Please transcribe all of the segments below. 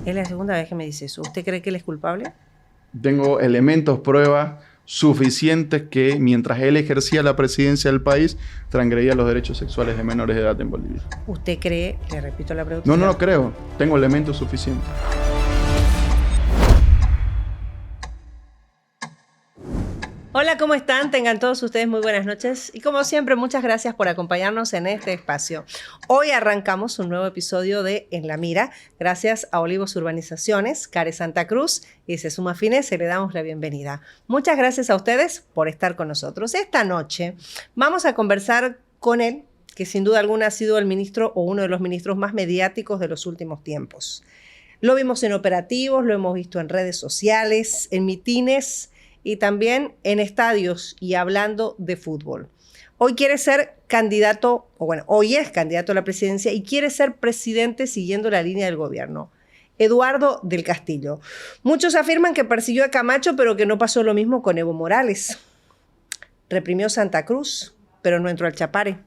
Es la segunda vez que me dice eso. ¿Usted cree que él es culpable? Tengo elementos, pruebas suficientes que mientras él ejercía la presidencia del país, transgredía los derechos sexuales de menores de edad en Bolivia. ¿Usted cree, le repito la pregunta? No lo creo. Tengo elementos suficientes. Hola, ¿cómo están? Tengan todos ustedes muy buenas noches. Y como siempre, muchas gracias por acompañarnos en este espacio. Hoy arrancamos un nuevo episodio de En la Mira. Gracias a Olivos Urbanizaciones, Care Santa Cruz y Sesuma Finese, le damos la bienvenida. Muchas gracias a ustedes por estar con nosotros. Esta noche vamos a conversar con él, que sin duda alguna ha sido el ministro o uno de los ministros más mediáticos de los últimos tiempos. Lo vimos en operativos, lo hemos visto en redes sociales, en mitines y también en estadios y hablando de fútbol. Hoy quiere ser candidato, hoy es candidato a la presidencia y quiere ser presidente siguiendo la línea del gobierno. Eduardo del Castillo. Muchos afirman que persiguió a Camacho, pero que no pasó lo mismo con Evo Morales. Reprimió Santa Cruz, pero no entró al Chapare.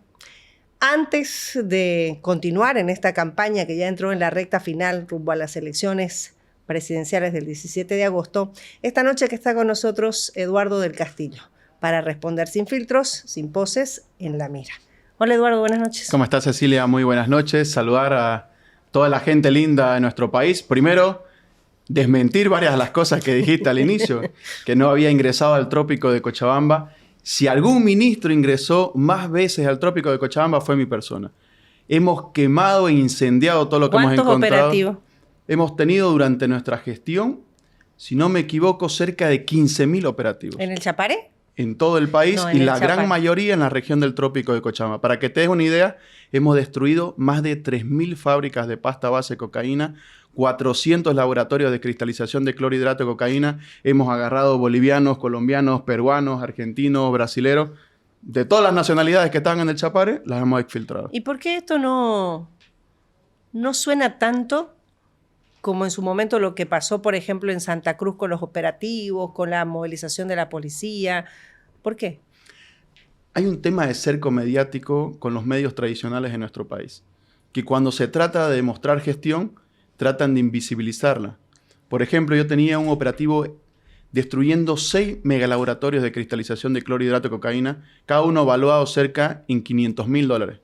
Antes de continuar en esta campaña que ya entró en la recta final rumbo a las elecciones presidenciales del 17 de agosto, esta noche que está con nosotros Eduardo del Castillo, para responder sin filtros, sin poses, en la mira. Hola Eduardo, buenas noches. ¿Cómo estás, Cecilia? Muy buenas noches. Saludar a toda la gente linda de nuestro país. Primero, desmentir varias de las cosas que dijiste al inicio, que no había ingresado al trópico de Cochabamba. Si algún ministro ingresó más veces al trópico de Cochabamba fue mi persona. Hemos quemado e incendiado todo lo que hemos encontrado. ¿Cuántos operativos? Hemos tenido durante nuestra gestión, si no me equivoco, cerca de 15.000 operativos. ¿En el Chapare? En todo el país y la gran mayoría en la región del trópico de Cochabamba. Para que te des una idea, hemos destruido más de 3.000 fábricas de pasta base de cocaína, 400 laboratorios de cristalización de clorhidrato de cocaína. Hemos agarrado bolivianos, colombianos, peruanos, argentinos, brasileros. De todas las nacionalidades que estaban en el Chapare, las hemos exfiltrado. ¿Y por qué esto no suena tanto como en su momento lo que pasó, por ejemplo, en Santa Cruz con los operativos, con la movilización de la policía? ¿Por qué? Hay un tema de cerco mediático con los medios tradicionales en nuestro país, que cuando se trata de demostrar gestión, tratan de invisibilizarla. Por ejemplo, yo tenía un operativo destruyendo 6 megalaboratorios de cristalización de clorhidrato de cocaína, cada uno valuado cerca en $500.000.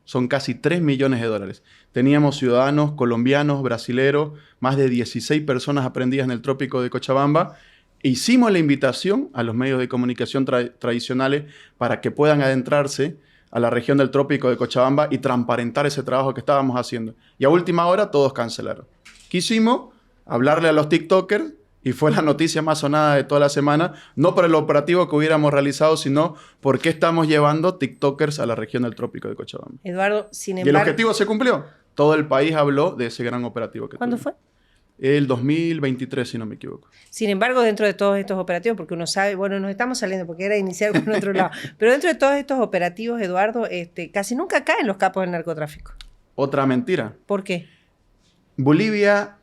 Son casi 3 millones de dólares. Teníamos ciudadanos colombianos, brasileros, más de 16 personas aprendidas en el trópico de Cochabamba. Hicimos la invitación a los medios de comunicación tradicionales para que puedan adentrarse a la región del trópico de Cochabamba y transparentar ese trabajo que estábamos haciendo. Y a última hora todos cancelaron. Quisimos hablarle a los TikTokers y fue la noticia más sonada de toda la semana, no por el operativo que hubiéramos realizado, sino por qué estamos llevando TikTokers a la región del trópico de Cochabamba. Eduardo, sin embargo... Y el objetivo se cumplió. Todo el país habló de ese gran operativo que ¿Cuándo tuvimos. fue? El 2023, si no me equivoco. Sin embargo, dentro de todos estos operativos, porque uno sabe, nos estamos saliendo porque era iniciar con otro lado, pero dentro de todos estos operativos, Eduardo, casi nunca caen los capos del narcotráfico. Otra mentira. ¿Por qué? Bolivia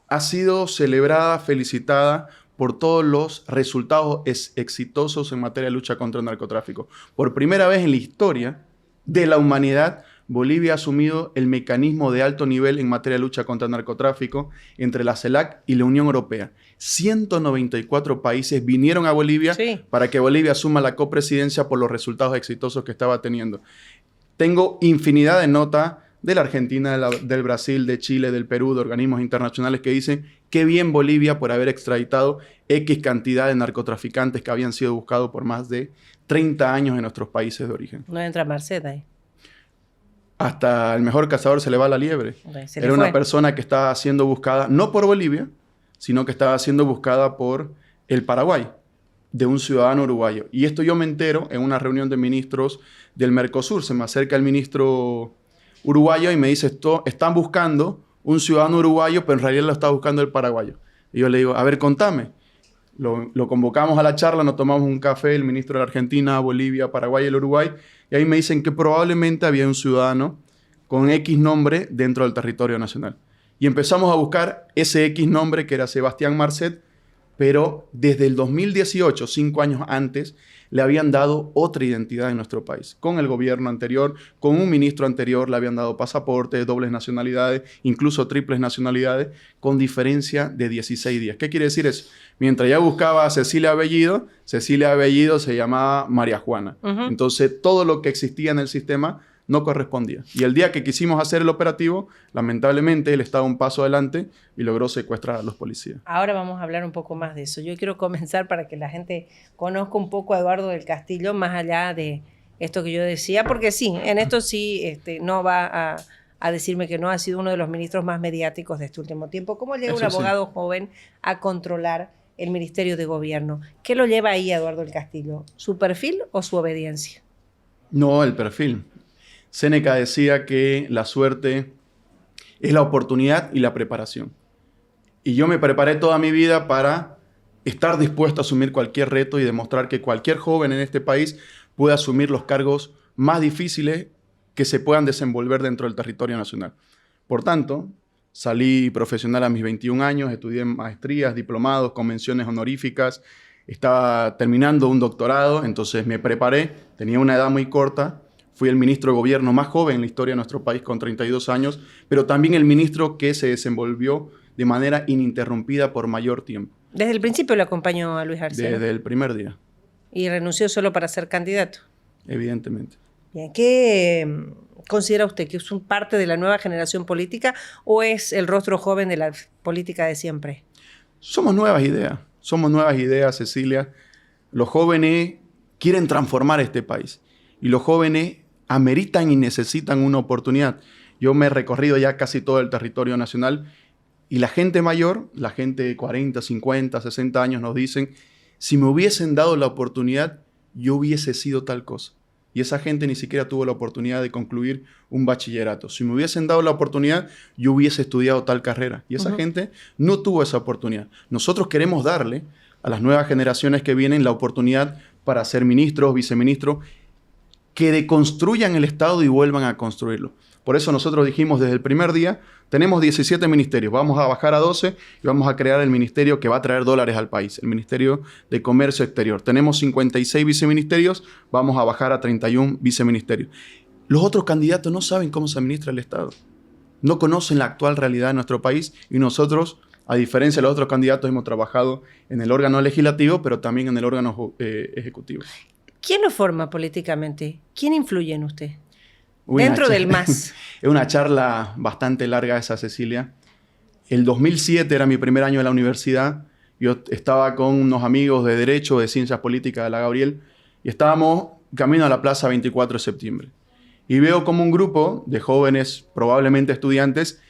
ha sido celebrada, felicitada por todos los resultados exitosos en materia de lucha contra el narcotráfico. Por primera vez en la historia de la humanidad, Bolivia ha asumido el mecanismo de alto nivel en materia de lucha contra el narcotráfico entre la CELAC y la Unión Europea. 194 países vinieron a Bolivia para que Bolivia asuma la copresidencia por los resultados exitosos que estaba teniendo. Tengo infinidad de notas de la Argentina, del Brasil, de Chile, del Perú, de organismos internacionales que dicen qué bien Bolivia por haber extraditado X cantidad de narcotraficantes que habían sido buscados por más de 30 años en nuestros países de origen. No entra Merced ahí. Hasta el mejor cazador se le va la liebre. Era una persona que estaba siendo buscada no por Bolivia, sino que estaba siendo buscada por el Paraguay, de un ciudadano uruguayo. Y esto yo me entero en una reunión de ministros del Mercosur. Se me acerca el ministro uruguayo y me dice, están buscando un ciudadano uruguayo, pero en realidad lo está buscando el paraguayo. Y yo le digo, a ver, contame. Lo convocamos a la charla, nos tomamos un café, el ministro de la Argentina, Bolivia, Paraguay y el Uruguay, y ahí me dicen que probablemente había un ciudadano con X nombre dentro del territorio nacional. Y empezamos a buscar ese X nombre, que era Sebastián Marcet, pero desde el 2018, 5 años antes, le habían dado otra identidad en nuestro país. Con el gobierno anterior, con un ministro anterior, le habían dado pasaportes, dobles nacionalidades, incluso triples nacionalidades, con diferencia de 16 días. ¿Qué quiere decir eso? Mientras ya buscaba a Cecilia Bellido se llamaba María Juana. Entonces, todo lo que existía en el sistema no correspondía. Y el día que quisimos hacer el operativo, lamentablemente él estaba un paso adelante y logró secuestrar a los policías. Ahora vamos a hablar un poco más de eso. Yo quiero comenzar para que la gente conozca un poco a Eduardo del Castillo, más allá de esto que yo decía, porque sí, en esto sí no va a decirme que no ha sido uno de los ministros más mediáticos de este último tiempo. ¿Cómo llega un abogado joven a controlar el Ministerio de Gobierno? ¿Qué lo lleva ahí a Eduardo del Castillo? ¿Su perfil o su obediencia? No, el perfil. Séneca decía que la suerte es la oportunidad y la preparación. Y yo me preparé toda mi vida para estar dispuesto a asumir cualquier reto y demostrar que cualquier joven en este país puede asumir los cargos más difíciles que se puedan desenvolver dentro del territorio nacional. Por tanto, salí profesional a mis 21 años, estudié maestrías, diplomados, convenciones honoríficas, estaba terminando un doctorado, entonces me preparé, tenía una edad muy corta. Fui el ministro de gobierno más joven en la historia de nuestro país con 32 años, pero también el ministro que se desenvolvió de manera ininterrumpida por mayor tiempo. ¿Desde el principio lo acompañó a Luis Arce? Desde el primer día. ¿Y renunció solo para ser candidato? Evidentemente. Bien, ¿qué considera usted? ¿Que es un parte de la nueva generación política o es el rostro joven de la política de siempre? Somos nuevas ideas, Cecilia. Los jóvenes quieren transformar este país y los jóvenes ameritan y necesitan una oportunidad. Yo me he recorrido ya casi todo el territorio nacional y la gente mayor, la gente de 40, 50, 60 años nos dicen, si me hubiesen dado la oportunidad, yo hubiese sido tal cosa. Y esa gente ni siquiera tuvo la oportunidad de concluir un bachillerato. Si me hubiesen dado la oportunidad, yo hubiese estudiado tal carrera. Y esa gente no tuvo esa oportunidad. Nosotros queremos darle a las nuevas generaciones que vienen la oportunidad para ser ministros, viceministros, que deconstruyan el Estado y vuelvan a construirlo. Por eso nosotros dijimos desde el primer día, tenemos 17 ministerios, vamos a bajar a 12 y vamos a crear el ministerio que va a traer dólares al país, el Ministerio de Comercio Exterior. Tenemos 56 viceministerios, vamos a bajar a 31 viceministerios. Los otros candidatos no saben cómo se administra el Estado, no conocen la actual realidad de nuestro país y nosotros, a diferencia de los otros candidatos, hemos trabajado en el órgano legislativo, pero también en el órgano ejecutivo. ¿Quién lo forma políticamente? ¿Quién influye en usted? Dentro del MAS. Es una charla bastante larga esa, Cecilia. El 2007 era mi primer año de la universidad. Yo estaba con unos amigos de Derecho, de Ciencias Políticas de la Gabriel, y estábamos camino a la Plaza 24 de septiembre. Y veo como un grupo de jóvenes, probablemente estudiantes,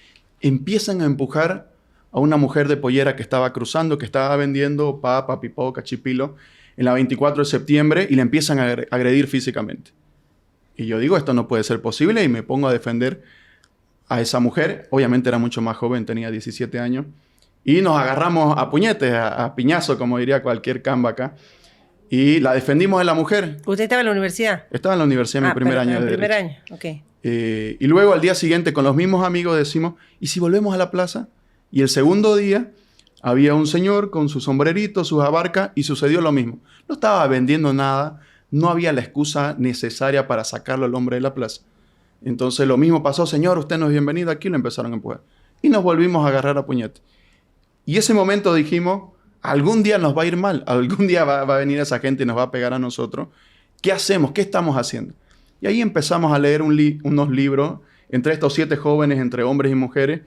empiezan a empujar a una mujer de pollera que estaba cruzando, que estaba vendiendo papa, pipó, cachipilo, en la 24 de septiembre y le empiezan a agredir físicamente. Y yo digo, esto no puede ser posible y me pongo a defender a esa mujer. Obviamente era mucho más joven, tenía 17 años. Y nos agarramos a puñetes, a piñazo, como diría cualquier camba acá. Y la defendimos de la mujer. ¿Usted estaba en la universidad? Estaba en la universidad en mi primer año de Derecho. primer año, ok. Y luego al día siguiente con los mismos amigos decimos, ¿y si volvemos a la plaza? Y el segundo día había un señor con su sombrerito, sus abarcas, y sucedió lo mismo. No estaba vendiendo nada, no había la excusa necesaria para sacarlo al hombre de la plaza. Entonces lo mismo pasó, señor, usted no es bienvenido aquí, lo empezaron a empujar. Y nos volvimos a agarrar a puñete. Y ese momento dijimos, algún día nos va a ir mal, algún día va a venir esa gente y nos va a pegar a nosotros. ¿Qué hacemos? ¿Qué estamos haciendo? Y ahí empezamos a leer unos libros entre estos 7 jóvenes, entre hombres y mujeres,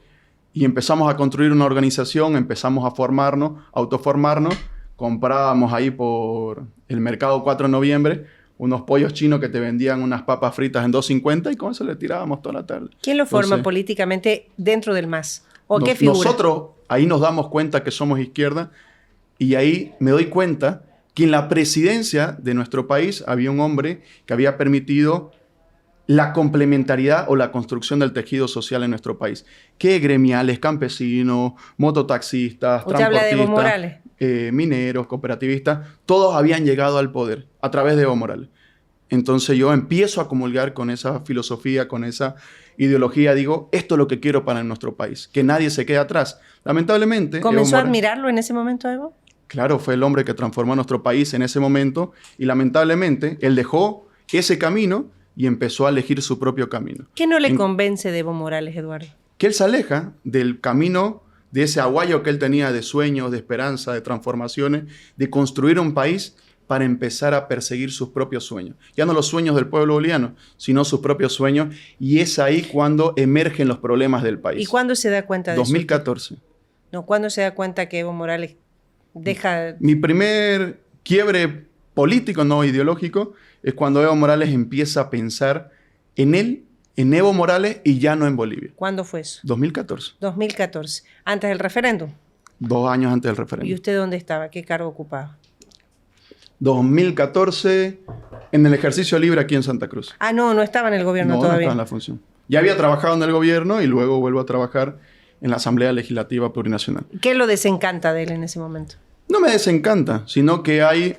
y empezamos a construir una organización, empezamos a formarnos, a autoformarnos. Comprábamos ahí por el mercado 4 de noviembre unos pollos chinos que te vendían unas papas fritas en $2.50 y con eso le tirábamos toda la tarde. ¿Quién lo forma políticamente dentro del MAS? ¿O qué figura? Nosotros ahí nos damos cuenta que somos izquierda y ahí me doy cuenta que en la presidencia de nuestro país había un hombre que había permitido la complementariedad o la construcción del tejido social en nuestro país. Que gremiales, campesinos, mototaxistas, transportistas, mineros, cooperativistas, todos habían llegado al poder a través de Evo Morales. Entonces yo empiezo a comulgar con esa filosofía, con esa ideología. Digo, esto es lo que quiero para nuestro país, que nadie se quede atrás. Lamentablemente... ¿Comenzó a admirarlo en ese momento, Evo? Claro, fue el hombre que transformó nuestro país en ese momento y lamentablemente él dejó ese camino y empezó a elegir su propio camino. ¿Qué no le convence de Evo Morales, Eduardo? Que él se aleja del camino, de ese aguayo que él tenía de sueños, de esperanza, de transformaciones, de construir un país para empezar a perseguir sus propios sueños. Ya no los sueños del pueblo boliviano, sino sus propios sueños. Y es ahí cuando emergen los problemas del país. ¿Y cuándo se da cuenta de 2014. eso? No, ¿cuándo se da cuenta que Evo Morales deja...? Mi primer quiebre político, no ideológico, es cuando Evo Morales empieza a pensar en él, en Evo Morales y ya no en Bolivia. ¿Cuándo fue eso? 2014. 2014, antes del referéndum. 2 años antes del referéndum. ¿Y usted dónde estaba? ¿Qué cargo ocupaba? 2014, en el ejercicio libre aquí en Santa Cruz. Ah, no estaba en el gobierno todavía. No estaba en la función. Ya había trabajado en el gobierno y luego vuelvo a trabajar en la Asamblea Legislativa Plurinacional. ¿Qué lo desencanta de él en ese momento? No me desencanta, sino que hay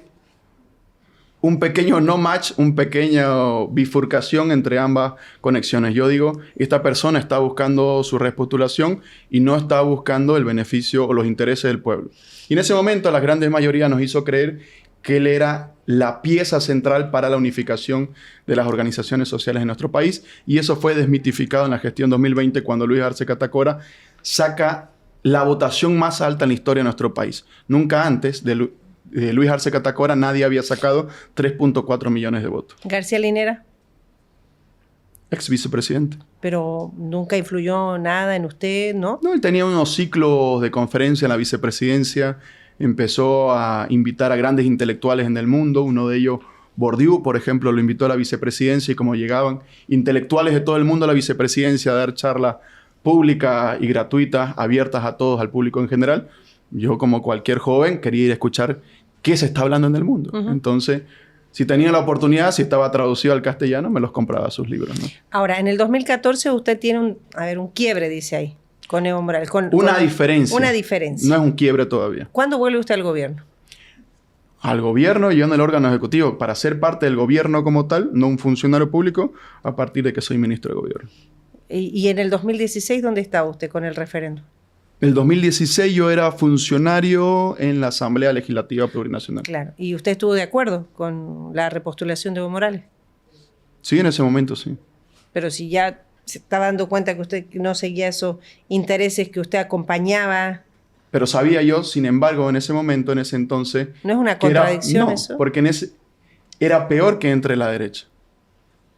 un pequeño no match, una pequeña bifurcación entre ambas conexiones. Yo digo, esta persona está buscando su repostulación y no está buscando el beneficio o los intereses del pueblo. Y en ese momento la gran mayoría nos hizo creer que él era la pieza central para la unificación de las organizaciones sociales en nuestro país. Y eso fue desmitificado en la gestión 2020 cuando Luis Arce Catacora saca la votación más alta en la historia de nuestro país. Nunca antes de Luis Arce Catacora nadie había sacado 3.4 millones de votos. ¿García Linera? Ex vicepresidente. Pero nunca influyó nada en usted, ¿no? No, él tenía unos ciclos de conferencia en la vicepresidencia. Empezó a invitar a grandes intelectuales en el mundo. Uno de ellos, Bourdieu, por ejemplo, lo invitó a la vicepresidencia y como llegaban intelectuales de todo el mundo a la vicepresidencia a dar charlas públicas y gratuitas, abiertas a todos, al público en general, yo como cualquier joven quería ir a escuchar qué se está hablando en el mundo. Entonces, si tenía la oportunidad, si estaba traducido al castellano, me los compraba sus libros, ¿no? Ahora, en el 2014 usted tiene un quiebre, dice ahí, con Evo Morales. Una diferencia. Una diferencia. No es un quiebre todavía. ¿Cuándo vuelve usted al gobierno? Al gobierno, yo en el órgano ejecutivo, para ser parte del gobierno como tal, no un funcionario público, a partir de que soy ministro de gobierno. ¿Y en el 2016 dónde estaba usted con el referéndum? En el 2016 yo era funcionario en la Asamblea Legislativa Plurinacional. Claro. ¿Y usted estuvo de acuerdo con la repostulación de Evo Morales? Sí, en ese momento sí. Pero si ya se estaba dando cuenta que usted no seguía esos intereses que usted acompañaba... Pero sabía yo, sin embargo, en ese momento, en ese entonces... ¿No es una contradicción eso? Porque era peor que entre la derecha.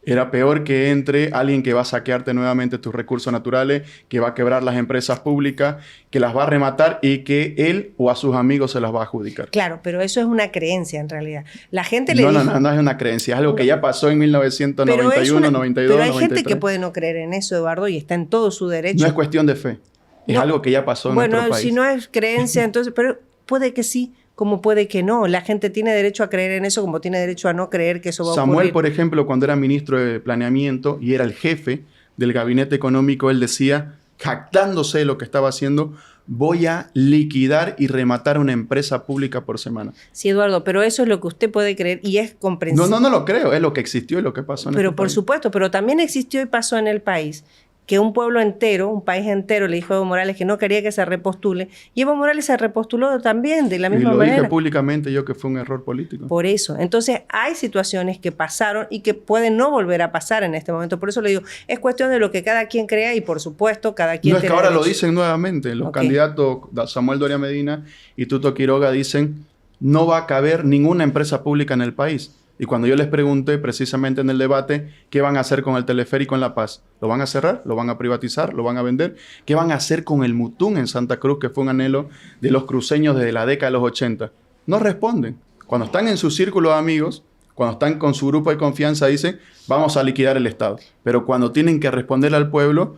Era peor que entre alguien que va a saquearte nuevamente tus recursos naturales, que va a quebrar las empresas públicas, que las va a rematar y que él o a sus amigos se las va a adjudicar. Claro, pero eso es una creencia en realidad. La gente le dijo... No es una creencia. Es algo que ya pasó en 1991, 92, Pero hay 93. gente que puede no creer en eso, Eduardo, y está en todo su derecho. No es cuestión de fe. Es algo que ya pasó en nuestro país. Bueno, si no es creencia, entonces... Pero puede que sí, como puede que no. La gente tiene derecho a creer en eso, como tiene derecho a no creer que eso va a ocurrir. Samuel, por ejemplo, cuando era ministro de Planeamiento y era el jefe del gabinete económico, él decía, jactándose de lo que estaba haciendo, voy a liquidar y rematar una empresa pública por semana. Sí, Eduardo, pero eso es lo que usted puede creer y es comprensible. No lo creo. Es lo que existió y lo que pasó en el país. Pero por supuesto, pero también existió y pasó en el país que un pueblo entero, un país entero le dijo a Evo Morales que no quería que se repostule, y Evo Morales se repostuló también de la misma manera. Y lo dije públicamente yo que fue un error político. Por eso. Entonces, hay situaciones que pasaron y que pueden no volver a pasar en este momento. Por eso le digo, es cuestión de lo que cada quien crea y, por supuesto, cada quien... No, es que ahora lo dicen nuevamente. Los candidatos Samuel Doria Medina y Tuto Quiroga dicen, no va a caber ninguna empresa pública en el país. Y cuando yo les pregunté precisamente en el debate qué van a hacer con el teleférico en La Paz, ¿lo van a cerrar? ¿Lo van a privatizar? ¿Lo van a vender? ¿Qué van a hacer con el Mutún en Santa Cruz, que fue un anhelo de los cruceños desde la década de los 80? No responden. Cuando están en su círculo de amigos, cuando están con su grupo de confianza, dicen, vamos a liquidar el Estado. Pero cuando tienen que responder al pueblo,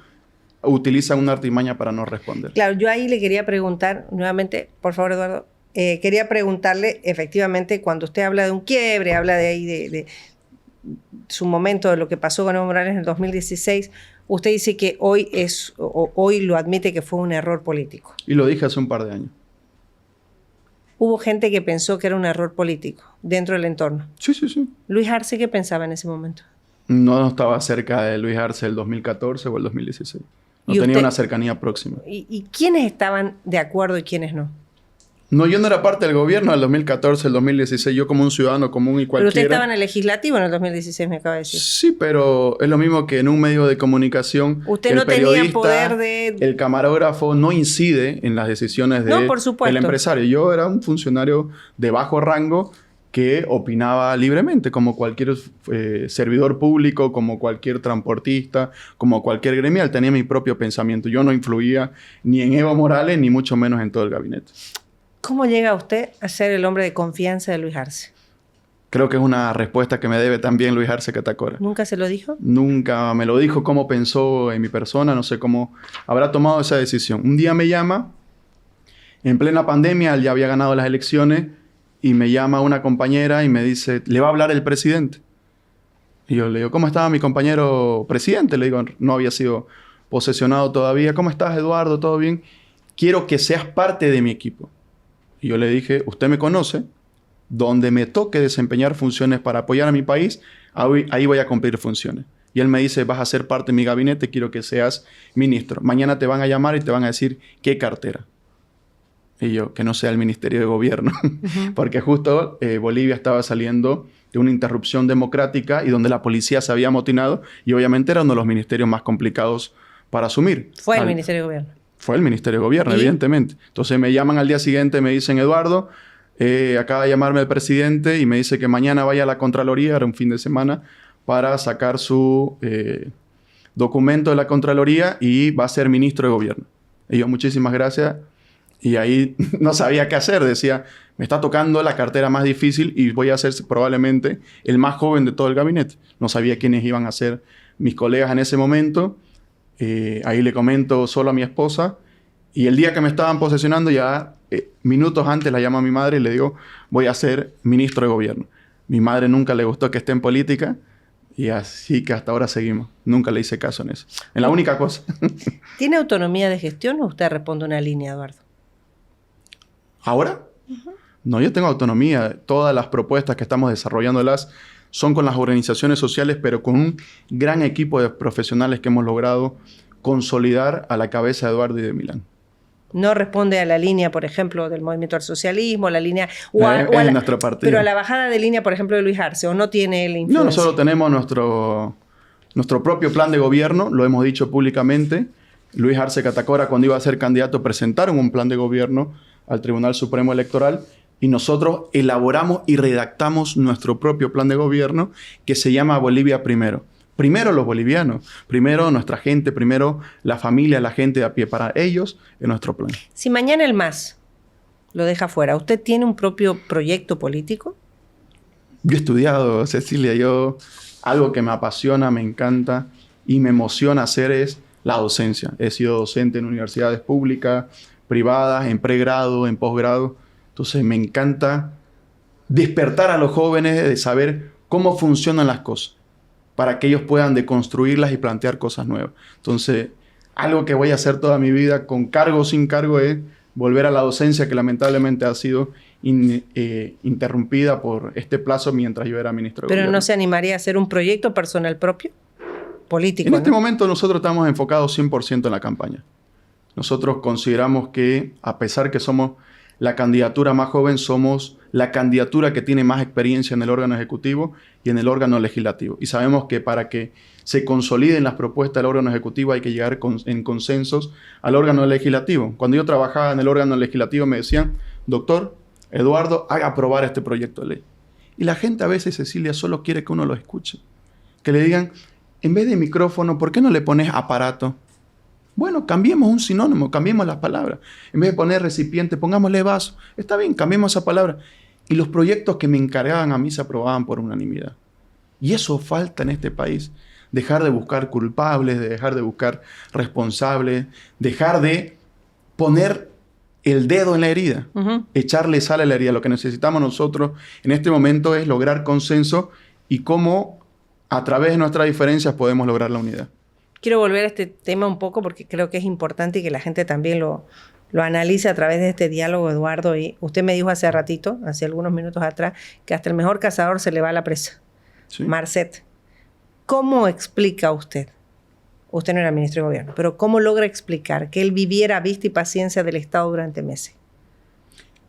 utilizan una artimaña para no responder. Claro, yo ahí le quería preguntar nuevamente, por favor, Eduardo, quería preguntarle, efectivamente, cuando usted habla de un quiebre, habla de ahí de su momento, de lo que pasó con Evo Morales en el 2016, usted dice que hoy lo admite que fue un error político. Y lo dije hace un par de años. Hubo gente que pensó que era un error político dentro del entorno. Sí, sí, sí. Luis Arce, ¿qué pensaba en ese momento? No estaba cerca de Luis Arce el 2014 o el 2016. No tenía una cercanía próxima. ¿Y quiénes estaban de acuerdo y quiénes no? No, yo no era parte del gobierno del 2014, el 2016. Yo como un ciudadano común y cualquiera. Pero usted estaba en el legislativo en el 2016, me acaba de decir. Sí, pero es lo mismo que en un medio de comunicación. Usted el no tenía periodista, poder de... El camarógrafo no incide en las decisiones No, por supuesto. del empresario. Yo era un funcionario de bajo rango que opinaba libremente, como cualquier servidor público, como cualquier transportista, como cualquier gremial. Tenía mi propio pensamiento. Yo no influía ni en Evo Morales, ni mucho menos en todo el gabinete. ¿Cómo llega usted a ser el hombre de confianza de Luis Arce? Creo que es una respuesta que me debe también Luis Arce Catacora. ¿Nunca se lo dijo? Nunca me lo dijo, cómo pensó en mi persona, no sé cómo habrá tomado esa decisión. Un día me llama, en plena pandemia, él ya había ganado las elecciones, y me llama una compañera y me dice, ¿le va a hablar el presidente? Y yo le digo, ¿cómo estaba mi compañero presidente? Le digo, no había sido posesionado todavía. ¿Cómo estás, Eduardo? ¿Todo bien? Quiero que seas parte de mi equipo. Y yo le dije, usted me conoce, donde me toque desempeñar funciones para apoyar a mi país, ahí voy a cumplir funciones. Y él me dice, vas a ser parte de mi gabinete, quiero que seas ministro. Mañana te van a llamar y te van a decir, ¿qué cartera? Y yo, que no sea el Ministerio de Gobierno. Porque justo Bolivia estaba saliendo de una interrupción democrática y donde la policía se había amotinado y obviamente era uno de los ministerios más complicados para asumir. Fue el Ministerio de Gobierno. Fue el Ministerio de Gobierno, evidentemente. Entonces me llaman al día siguiente, me dicen, Eduardo, acaba de llamarme el presidente y me dice que mañana vaya a la Contraloría, era un fin de semana, para sacar su documento de la Contraloría y va a ser ministro de Gobierno. Y yo, muchísimas gracias. Y ahí no sabía qué hacer. Decía, me está tocando la cartera más difícil y voy a ser probablemente el más joven de todo el gabinete. No sabía quiénes iban a ser mis colegas en ese momento. Ahí le comento solo a mi esposa. Y el día que me estaban posesionando, ya minutos antes la llamo a mi madre y le digo, voy a ser ministro de Gobierno. Mi madre nunca le gustó que esté en política. Y así que hasta ahora seguimos. Nunca le hice caso en eso. En la única cosa. ¿Tiene autonomía de gestión o usted responde una línea, Eduardo? ¿Ahora? No, yo tengo autonomía. Todas las propuestas que estamos desarrollándolas son con las organizaciones sociales, pero con un gran equipo de profesionales que hemos logrado consolidar a la cabeza de Eduardo y de Milán. No responde a la línea, por ejemplo, del Movimiento al Socialismo, la línea... nuestro partido. Pero a la bajada de línea, por ejemplo, de Luis Arce, ¿o no tiene la influencia? No, nosotros tenemos nuestro propio plan de gobierno, lo hemos dicho públicamente. Luis Arce Catacora, cuando iba a ser candidato, presentaron un plan de gobierno al Tribunal Supremo Electoral y nosotros elaboramos y redactamos nuestro propio plan de gobierno que se llama Bolivia Primero. Primero los bolivianos, primero nuestra gente, primero la familia, la gente de a pie. Para ellos es nuestro plan. Si mañana el MAS lo deja fuera, ¿usted tiene un propio proyecto político? Yo he estudiado, Cecilia, algo que me apasiona, me encanta y me emociona hacer es la docencia. He sido docente en universidades públicas, privadas, en pregrado, en posgrado. Entonces me encanta despertar a los jóvenes de saber cómo funcionan las cosas para que ellos puedan deconstruirlas y plantear cosas nuevas. Entonces, algo que voy a hacer toda mi vida, con cargo o sin cargo, es volver a la docencia, que lamentablemente ha sido interrumpida por este plazo mientras yo era ministro de Gobierno. ¿Pero no se animaría a hacer un proyecto personal propio? Político, En este ¿no? momento nosotros estamos enfocados 100% en la campaña. Nosotros consideramos que, a pesar que somos la candidatura más joven, somos la candidatura que tiene más experiencia en el órgano ejecutivo y en el órgano legislativo. Y sabemos que para que se consoliden las propuestas del órgano ejecutivo hay que llegar en consensos al órgano legislativo. Cuando yo trabajaba en el órgano legislativo me decían, doctor, Eduardo, haga aprobar este proyecto de ley. Y la gente a veces, Cecilia, solo quiere que uno lo escuche. Que le digan, en vez de micrófono, ¿por qué no le pones aparato? Bueno, cambiemos un sinónimo, cambiemos las palabras. En vez de poner recipiente, pongámosle vaso. Está bien, cambiemos esa palabra. Y los proyectos que me encargaban a mí se aprobaban por unanimidad. Y eso falta en este país. Dejar de buscar culpables, de dejar de buscar responsables, dejar de poner el dedo en la herida, echarle sal a la herida. Lo que necesitamos nosotros en este momento es lograr consenso y cómo a través de nuestras diferencias podemos lograr la unidad. Quiero volver a este tema un poco porque creo que es importante y que la gente también lo analice a través de este diálogo, Eduardo. Y usted me dijo hace ratito, hace algunos minutos atrás, que hasta el mejor cazador se le va a la presa. Sí. Marcet, ¿cómo explica usted? Usted no era ministro de Gobierno, pero ¿cómo logra explicar que él viviera a vista y paciencia del Estado durante meses?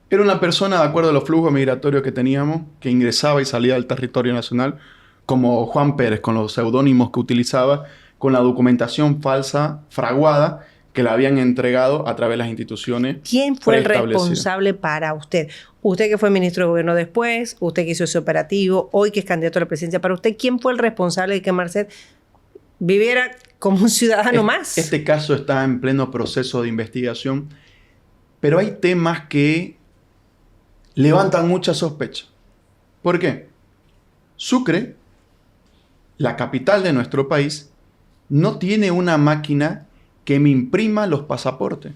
Era una persona, de acuerdo a los flujos migratorios que teníamos, que ingresaba y salía del territorio nacional, como Juan Pérez, con los seudónimos que utilizaba, con la documentación falsa, fraguada, que le habían entregado a través de las instituciones. ¿Quién fue el responsable para usted? Usted que fue ministro de Gobierno después, usted que hizo ese operativo, hoy que es candidato a la presidencia, para usted, ¿quién fue el responsable de que Marcet viviera como un ciudadano más? Este caso está en pleno proceso de investigación, pero hay temas que levantan mucha sospecha. ¿Por qué? Sucre, la capital de nuestro país, no tiene una máquina que me imprima los pasaportes.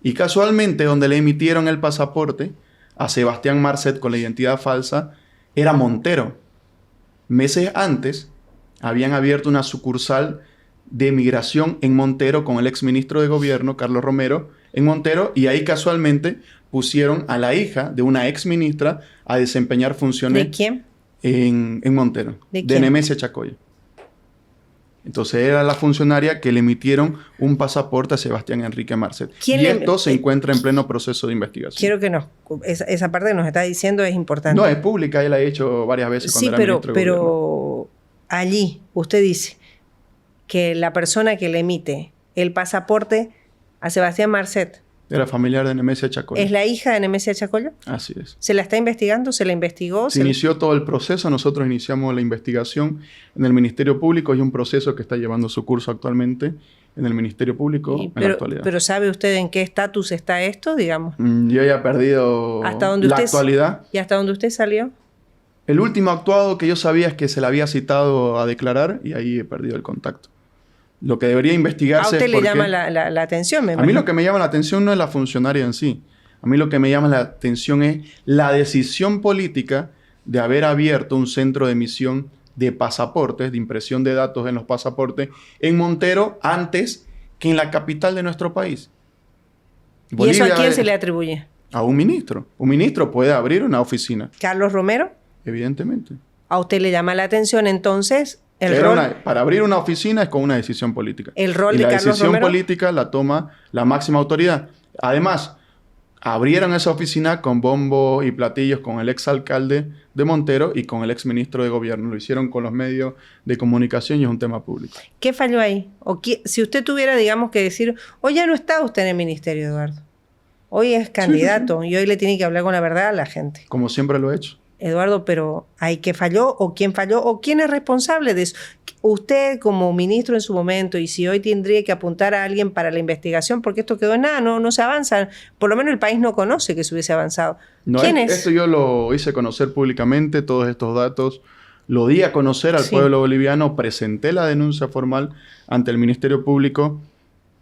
Y casualmente, donde le emitieron el pasaporte a Sebastián Marcet con la identidad falsa, era Montero. Meses antes, habían abierto una sucursal de migración en Montero con el exministro de Gobierno, Carlos Romero, en Montero, y ahí casualmente pusieron a la hija de una exministra a desempeñar funciones. ¿De quién? En Montero. ¿De Nemesia Chacoya. Entonces era la funcionaria que le emitieron un pasaporte a Sebastián Enrique Marcet. Y esto se encuentra en pleno proceso de investigación. Quiero que no. Esa parte que nos está diciendo es importante. No, es pública, él la ha hecho varias veces cuando era ministro de Gobierno. Pero allí usted dice que la persona que le emite el pasaporte a Sebastián Marcet era familiar de Nemesia Chacoya. ¿Es la hija de Nemesia Chacoya? Así es. ¿Se la está investigando? ¿Se la investigó? Se inició todo el proceso. Nosotros iniciamos la investigación en el Ministerio Público. Hay un proceso que está llevando su curso actualmente en el Ministerio Público en la actualidad. ¿Pero sabe usted en qué estatus está esto, digamos? Yo ya he perdido la actualidad. ¿Y hasta dónde usted salió? El último actuado que yo sabía es que se le había citado a declarar y ahí he perdido el contacto. Lo que debería investigarse ¿A usted le llama la atención? A mí lo que me llama la atención no es la funcionaria en sí. A mí lo que me llama la atención es la decisión política de haber abierto un centro de emisión de pasaportes, de impresión de datos en los pasaportes, en Montero antes que en la capital de nuestro país. ¿Y eso a quién se le atribuye? A un ministro. Un ministro puede abrir una oficina. ¿Carlos Romero? Evidentemente. ¿A usted le llama la atención entonces? Para abrir una oficina es con una decisión política. El rol y de la Carlos decisión Romero política la toma la máxima autoridad. Además, abrieron esa oficina con bombo y platillos con el exalcalde de Montero y con el exministro de Gobierno. Lo hicieron con los medios de comunicación y es un tema público. ¿Qué falló ahí? Si usted tuviera, digamos, que decir, hoy ya no está usted en el ministerio, Eduardo. Hoy es candidato y hoy le tiene que hablar con la verdad a la gente. Como siempre lo he hecho. Eduardo, pero ¿hay que falló o quién falló o quién es responsable de eso? Usted como ministro en su momento, y si hoy tendría que apuntar a alguien para la investigación, porque esto quedó en nada, no se avanza. Por lo menos el país no conoce que se hubiese avanzado. ¿Quién es? Esto yo lo hice conocer públicamente, todos estos datos. Lo di a conocer al pueblo boliviano, presenté la denuncia formal ante el Ministerio Público,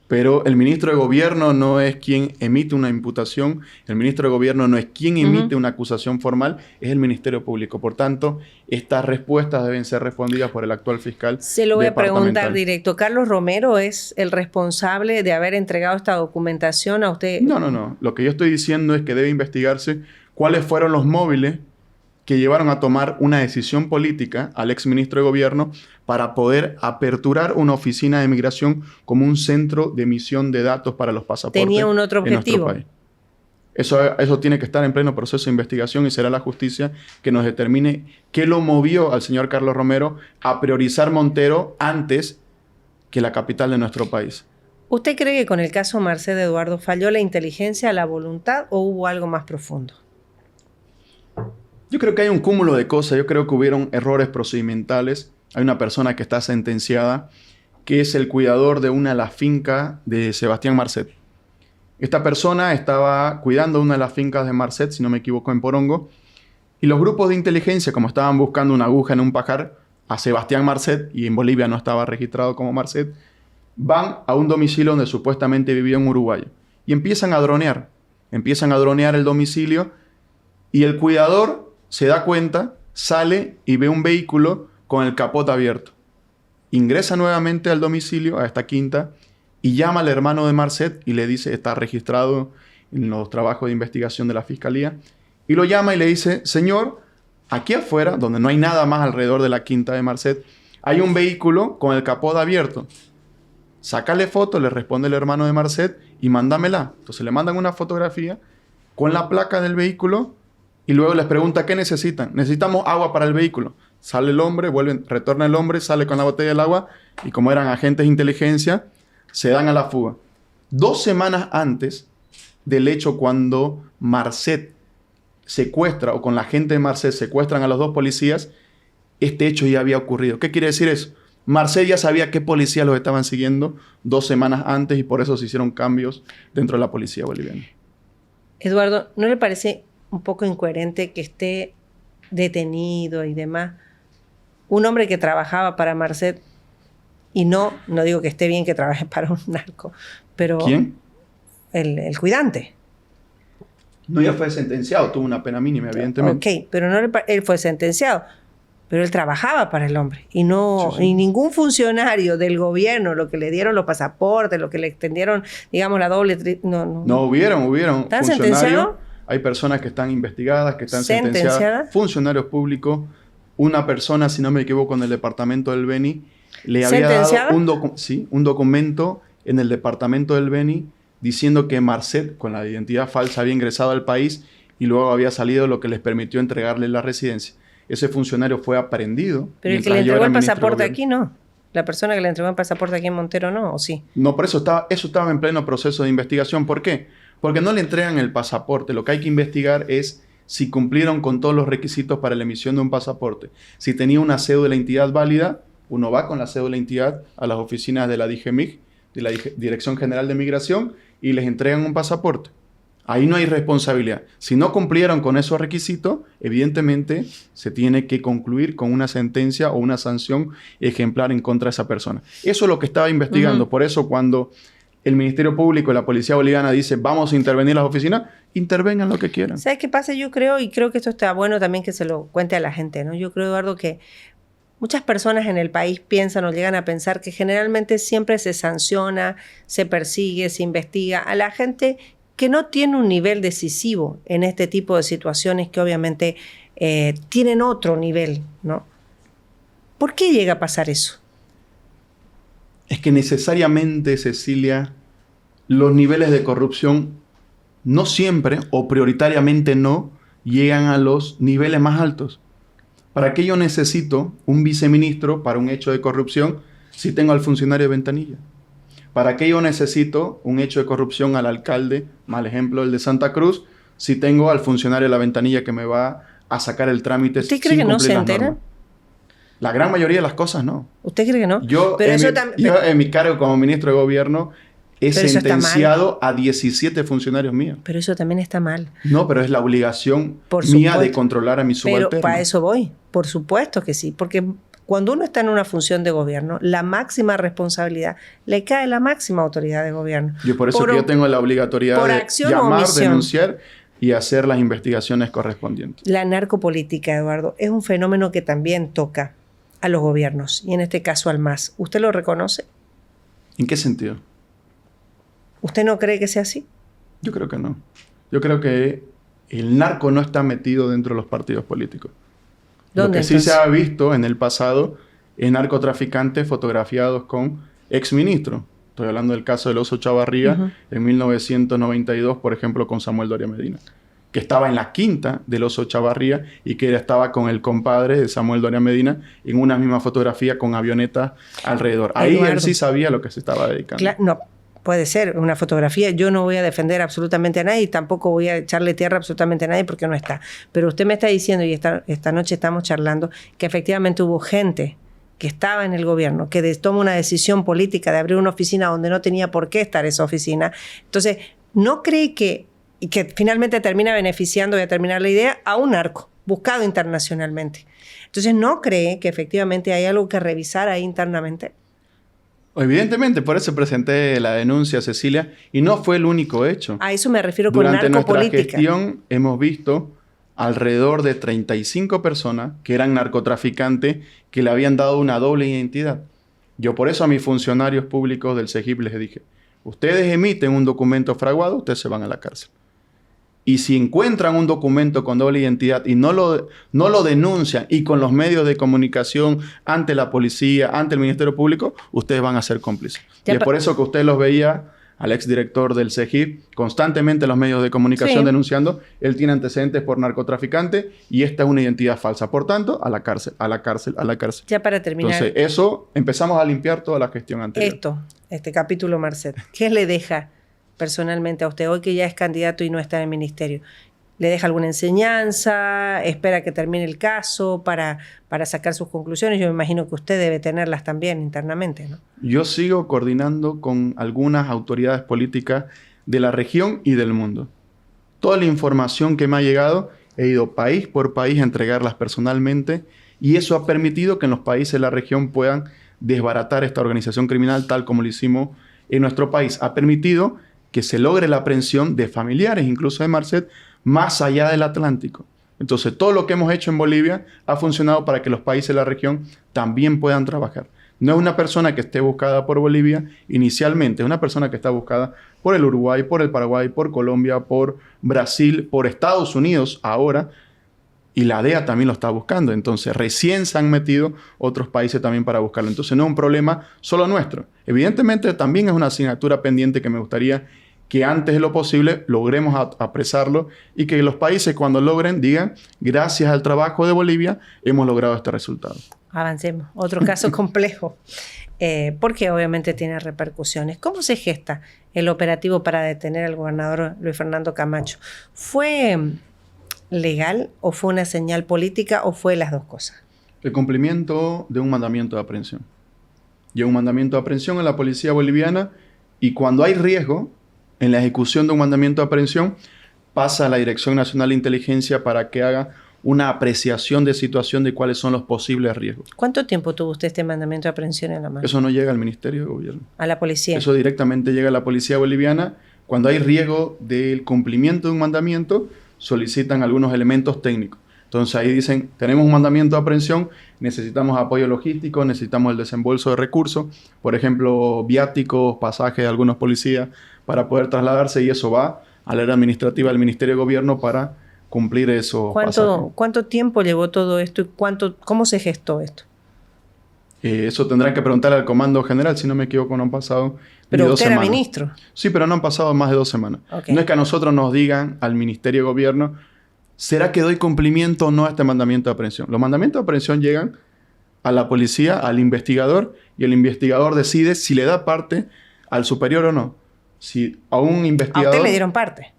pero el ministro de Gobierno no es quien emite una imputación, el ministro de Gobierno no es quien emite una acusación formal, es el Ministerio Público. Por tanto, estas respuestas deben ser respondidas por el actual fiscal. Se lo voy a preguntar directo. ¿Carlos Romero es el responsable de haber entregado esta documentación a usted? No. Lo que yo estoy diciendo es que debe investigarse cuáles fueron los móviles que llevaron a tomar una decisión política al exministro de Gobierno para poder aperturar una oficina de migración como un centro de emisión de datos para los pasaportes. ¿Tenía un otro objetivo? En nuestro país. Eso tiene que estar en pleno proceso de investigación y será la justicia que nos determine qué lo movió al señor Carlos Romero a priorizar Montero antes que la capital de nuestro país. ¿Usted cree que con el caso Marcet, Eduardo, falló la inteligencia, la voluntad o hubo algo más profundo? Yo creo que hay un cúmulo de cosas. Yo creo que hubieron errores procedimentales. Hay una persona que está sentenciada, que es el cuidador de una de las fincas de Sebastián Marcet. Esta persona estaba cuidando una de las fincas de Marcet, si no me equivoco, en Porongo. Y los grupos de inteligencia, como estaban buscando una aguja en un pajar a Sebastián Marcet, y en Bolivia no estaba registrado como Marcet, van a un domicilio donde supuestamente vivía un uruguayo. Y empiezan a dronear. Empiezan a dronear el domicilio y el cuidador se da cuenta, sale y ve un vehículo con el capot abierto. Ingresa nuevamente al domicilio, a esta quinta, y llama al hermano de Marcet y le dice, está registrado en los trabajos de investigación de la Fiscalía, y lo llama y le dice, señor, aquí afuera, donde no hay nada más alrededor de la quinta de Marcet, hay un vehículo con el capot abierto. Sácale foto, le responde el hermano de Marcet, y mándamela. Entonces le mandan una fotografía con la placa del vehículo y luego les pregunta qué necesitan. Necesitamos agua para el vehículo. Sale el hombre, retorna el hombre, sale con la botella del agua y como eran agentes de inteligencia, se dan a la fuga. 2 semanas antes del hecho cuando Marcet secuestra, o con la gente de Marcet secuestran a los 2 policías, este hecho ya había ocurrido. ¿Qué quiere decir eso? Marcet ya sabía qué policías los estaban siguiendo 2 semanas antes y por eso se hicieron cambios dentro de la policía boliviana. Eduardo, ¿no le parece un poco incoherente que esté detenido y demás un hombre que trabajaba para Marcet? Y no digo que esté bien que trabaje para un narco, pero... ¿Quién? El cuidante. No, ya fue sentenciado, tuvo una pena mínima, evidentemente. Ok, pero él fue sentenciado, pero él trabajaba para el hombre. Y y ningún funcionario del gobierno, lo que le dieron los pasaportes, lo que le extendieron, digamos, la doble... No, hubieron ¿Están funcionarios. sentenciados? Hay personas que están investigadas, que están sentenciadas. Funcionarios públicos. Una persona, si no me equivoco, en el departamento del Beni, le había dado un documento en el departamento del Beni diciendo que Marcet, con la identidad falsa, había ingresado al país y luego había salido, lo que les permitió entregarle la residencia. Ese funcionario fue aprehendido. Pero el que le entregó el pasaporte aquí no. La persona que le entregó el pasaporte aquí en Montero no, ¿o sí? No, por eso estaba en pleno proceso de investigación. ¿Por qué? Porque no le entregan el pasaporte. Lo que hay que investigar es si cumplieron con todos los requisitos para la emisión de un pasaporte. Si tenía una cédula de identidad válida, uno va con la cédula de identidad a las oficinas de la DGMIG, de la Dirección General de Migración, y les entregan un pasaporte. Ahí no hay responsabilidad. Si no cumplieron con esos requisitos, evidentemente se tiene que concluir con una sentencia o una sanción ejemplar en contra de esa persona. Eso es lo que estaba investigando. Por eso cuando el Ministerio Público y la Policía Boliviana dice vamos a intervenir en las oficinas, intervengan lo que quieran. ¿Sabes qué pasa? Yo creo, y creo que esto está bueno también que se lo cuente a la gente, ¿no? Yo creo, Eduardo, que muchas personas en el país piensan o llegan a pensar que generalmente siempre se sanciona, se persigue, se investiga a la gente que no tiene un nivel decisivo en este tipo de situaciones que obviamente tienen otro nivel, ¿no? ¿Por qué llega a pasar eso? Es que necesariamente, Cecilia, los niveles de corrupción no siempre o prioritariamente no llegan a los niveles más altos. ¿Para qué yo necesito un viceministro para un hecho de corrupción si tengo al funcionario de ventanilla? ¿Para qué yo necesito un hecho de corrupción al alcalde, mal ejemplo el de Santa Cruz, si tengo al funcionario de la ventanilla que me va a sacar el trámite? ¿Usted cree que no se entera? La gran mayoría de las cosas no. ¿Usted cree que no? Yo en mi cargo como ministro de gobierno he sentenciado a 17 funcionarios míos. Pero eso también está mal. No, pero es la obligación mía de controlar a mis subalternos. Pero para eso voy. Por supuesto que sí. Porque cuando uno está en una función de gobierno, la máxima responsabilidad le cae a la máxima autoridad de gobierno. Por eso que yo tengo la obligatoriedad de llamar, denunciar y hacer las investigaciones correspondientes. La narcopolítica, Eduardo, es un fenómeno que también toca a los gobiernos y en este caso al MAS. ¿Usted lo reconoce? ¿En qué sentido? ¿Usted no cree que sea así? Yo creo que no. Yo creo que el narco no está metido dentro de los partidos políticos. ¿Dónde, lo que sí se ha visto en el pasado es narcotraficantes fotografiados con exministros. Estoy hablando del caso del Oso Chavarría en 1992, por ejemplo, con Samuel Doria Medina, que estaba en la quinta del Oso Chavarría y que estaba con el compadre de Samuel Doria Medina en una misma fotografía con avionetas alrededor. Ahí Eduardo, él sí sabía lo que se estaba dedicando. No, puede ser una fotografía. Yo no voy a defender absolutamente a nadie y tampoco voy a echarle tierra absolutamente a nadie porque no está. Pero usted me está diciendo, y esta noche estamos charlando, que efectivamente hubo gente que estaba en el gobierno, que toma una decisión política de abrir una oficina donde no tenía por qué estar esa oficina. Entonces, ¿no cree que finalmente termina beneficiando, voy a terminar la idea, a un narco buscado internacionalmente? Entonces, ¿no cree que efectivamente hay algo que revisar ahí internamente? Evidentemente, por eso presenté la denuncia, Cecilia, y no fue el único hecho. A eso me refiero con narcopolítica. Durante nuestra gestión hemos visto alrededor de 35 personas que eran narcotraficantes que le habían dado una doble identidad. Yo por eso a mis funcionarios públicos del CEGIP les dije, ustedes emiten un documento fraguado, ustedes se van a la cárcel. Y si encuentran un documento con doble identidad y no lo denuncian y con los medios de comunicación ante la policía, ante el Ministerio Público, ustedes van a ser cómplices. Y es por eso que usted los veía al exdirector del CEGIP, constantemente en los medios de comunicación Sí. denunciando, él tiene antecedentes por narcotraficante y esta es una identidad falsa. Por tanto, a la cárcel, a la cárcel, a la cárcel. Ya para terminar, Entonces, eso empezamos a limpiar toda la gestión anterior. este capítulo, Marcet, ¿qué le deja personalmente a usted hoy que ya es candidato y no está en el ministerio? ¿Le deja alguna enseñanza? ¿Espera que termine el caso para sacar sus conclusiones? Yo me imagino que usted debe tenerlas también internamente, ¿no? Yo sigo coordinando con algunas autoridades políticas de la región y del mundo. Toda la información que me ha llegado, he ido país por país a entregarlas personalmente y eso ha permitido que en los países de la región puedan desbaratar esta organización criminal tal como lo hicimos en nuestro país. Ha permitido que se logre la aprehensión de familiares, incluso de Marcet, más allá del Atlántico. Entonces, todo lo que hemos hecho en Bolivia ha funcionado para que los países de la región también puedan trabajar. No es una persona que esté buscada por Bolivia inicialmente, es una persona que está buscada por el Uruguay, por el Paraguay, por Colombia, por Brasil, por Estados Unidos ahora, y la DEA también lo está buscando. Entonces, recién se han metido otros países también para buscarlo. Entonces, no es un problema solo nuestro. Evidentemente, también es una asignatura pendiente que me gustaría que antes de lo posible logremos apresarlo y que los países cuando logren digan, gracias al trabajo de Bolivia, hemos logrado este resultado. Avancemos. Otro caso complejo, porque obviamente tiene repercusiones. ¿Cómo se gesta el operativo para detener al gobernador Luis Fernando Camacho? ¿Fue legal o fue una señal política o fue las dos cosas? El cumplimiento de un mandamiento de aprehensión. Y un mandamiento de aprehensión en la policía boliviana y cuando hay riesgo en la ejecución de un mandamiento de aprehensión, pasa a la Dirección Nacional de Inteligencia para que haga una apreciación de situación de cuáles son los posibles riesgos. ¿Cuánto tiempo tuvo usted este mandamiento de aprehensión en la mano? Eso no llega al Ministerio de Gobierno. A la policía. Eso directamente llega a la policía boliviana. Cuando hay riesgo del cumplimiento de un mandamiento, solicitan algunos elementos técnicos. Entonces ahí dicen, tenemos un mandamiento de aprehensión, necesitamos apoyo logístico, necesitamos el desembolso de recursos, por ejemplo, viáticos, pasajes de algunos policías para poder trasladarse y eso va a la área administrativa del Ministerio de Gobierno para cumplir esos pasajes. ¿Cuánto tiempo llevó todo esto y cómo se gestó esto? Eso tendrán que preguntarle al Comando General, si no me equivoco, no han pasado Pero ni 2 usted era semanas. ministro. Sí, pero no han pasado más de 2 semanas. Okay. No es que a nosotros nos digan, al Ministerio de Gobierno, ¿será que doy cumplimiento o no a este mandamiento de aprehensión? Los mandamientos de aprehensión llegan a la policía, al investigador, y el investigador decide si le da parte al superior o no. Si a un investigador... ¿A usted le dieron parte?